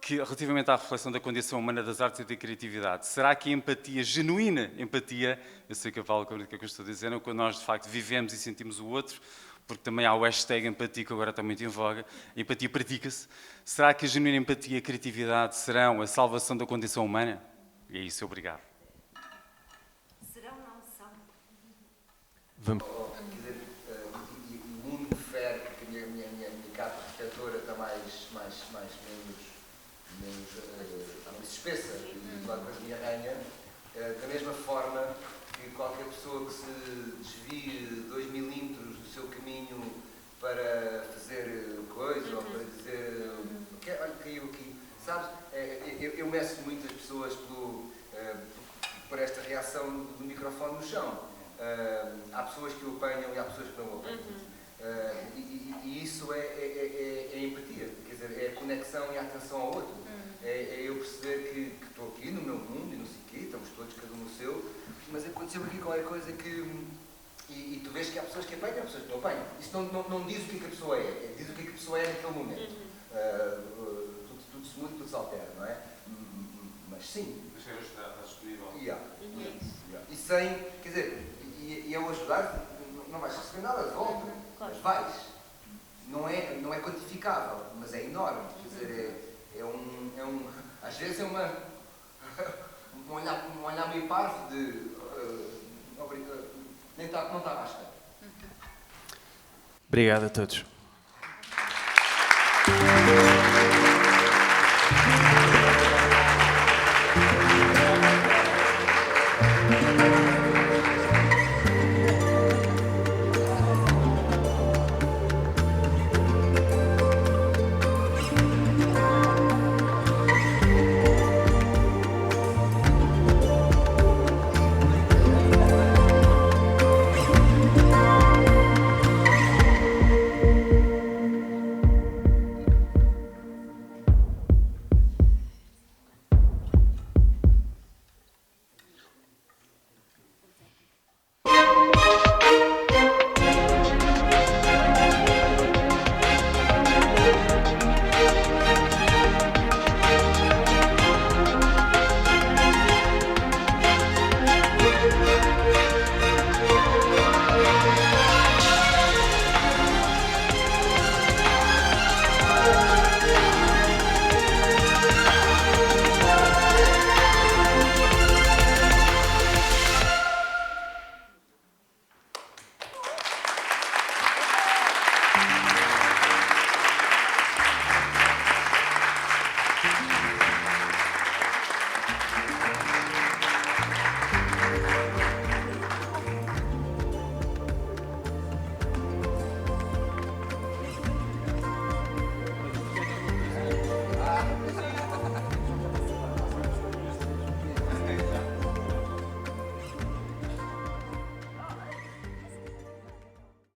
que, relativamente à reflexão da condição humana das artes e da criatividade, será que a empatia, genuína empatia, eu sei que a Paula comunica o que eu estou dizendo, quando nós de facto vivemos e sentimos o outro, porque também há o hashtag empatia que agora está muito em voga, a empatia pratica-se, será que a genuína empatia e a criatividade serão a salvação da condição humana? E é isso, obrigado. Serão, não são. Vamos. Quer dizer, o mundo fere que a minha capa arquitetura está menos espessa e qualquer coisa me arranha, da mesma forma que qualquer pessoa que se desvie 2 milímetros do seu caminho para fazer coisa ou para dizer olha, caiu aqui, sabes? Eu meço muitas pessoas por esta reação do microfone no chão. Há pessoas que o apanham e há pessoas que não o apanham. E isso é empatia, quer dizer, é a conexão e a atenção ao outro. É eu perceber que estou aqui no meu mundo e não sei o quê, estamos todos cada um no seu, mas aconteceu aqui qualquer coisa que... E tu vês que há pessoas que apanham e há pessoas que não apanham. Isso não diz o que a pessoa é, diz o que a pessoa é naquele momento. Tudo se muda, tudo se altera, não é? Mas sim. Mas quero ajudar, estás disponível. E sem, quer dizer, e ao ajudar, não vais receber nada de volta, mas vais. Não é quantificável, mas é enorme. Quer dizer, às vezes é um olhar meio parvo de não está à espera. Obrigado a todos.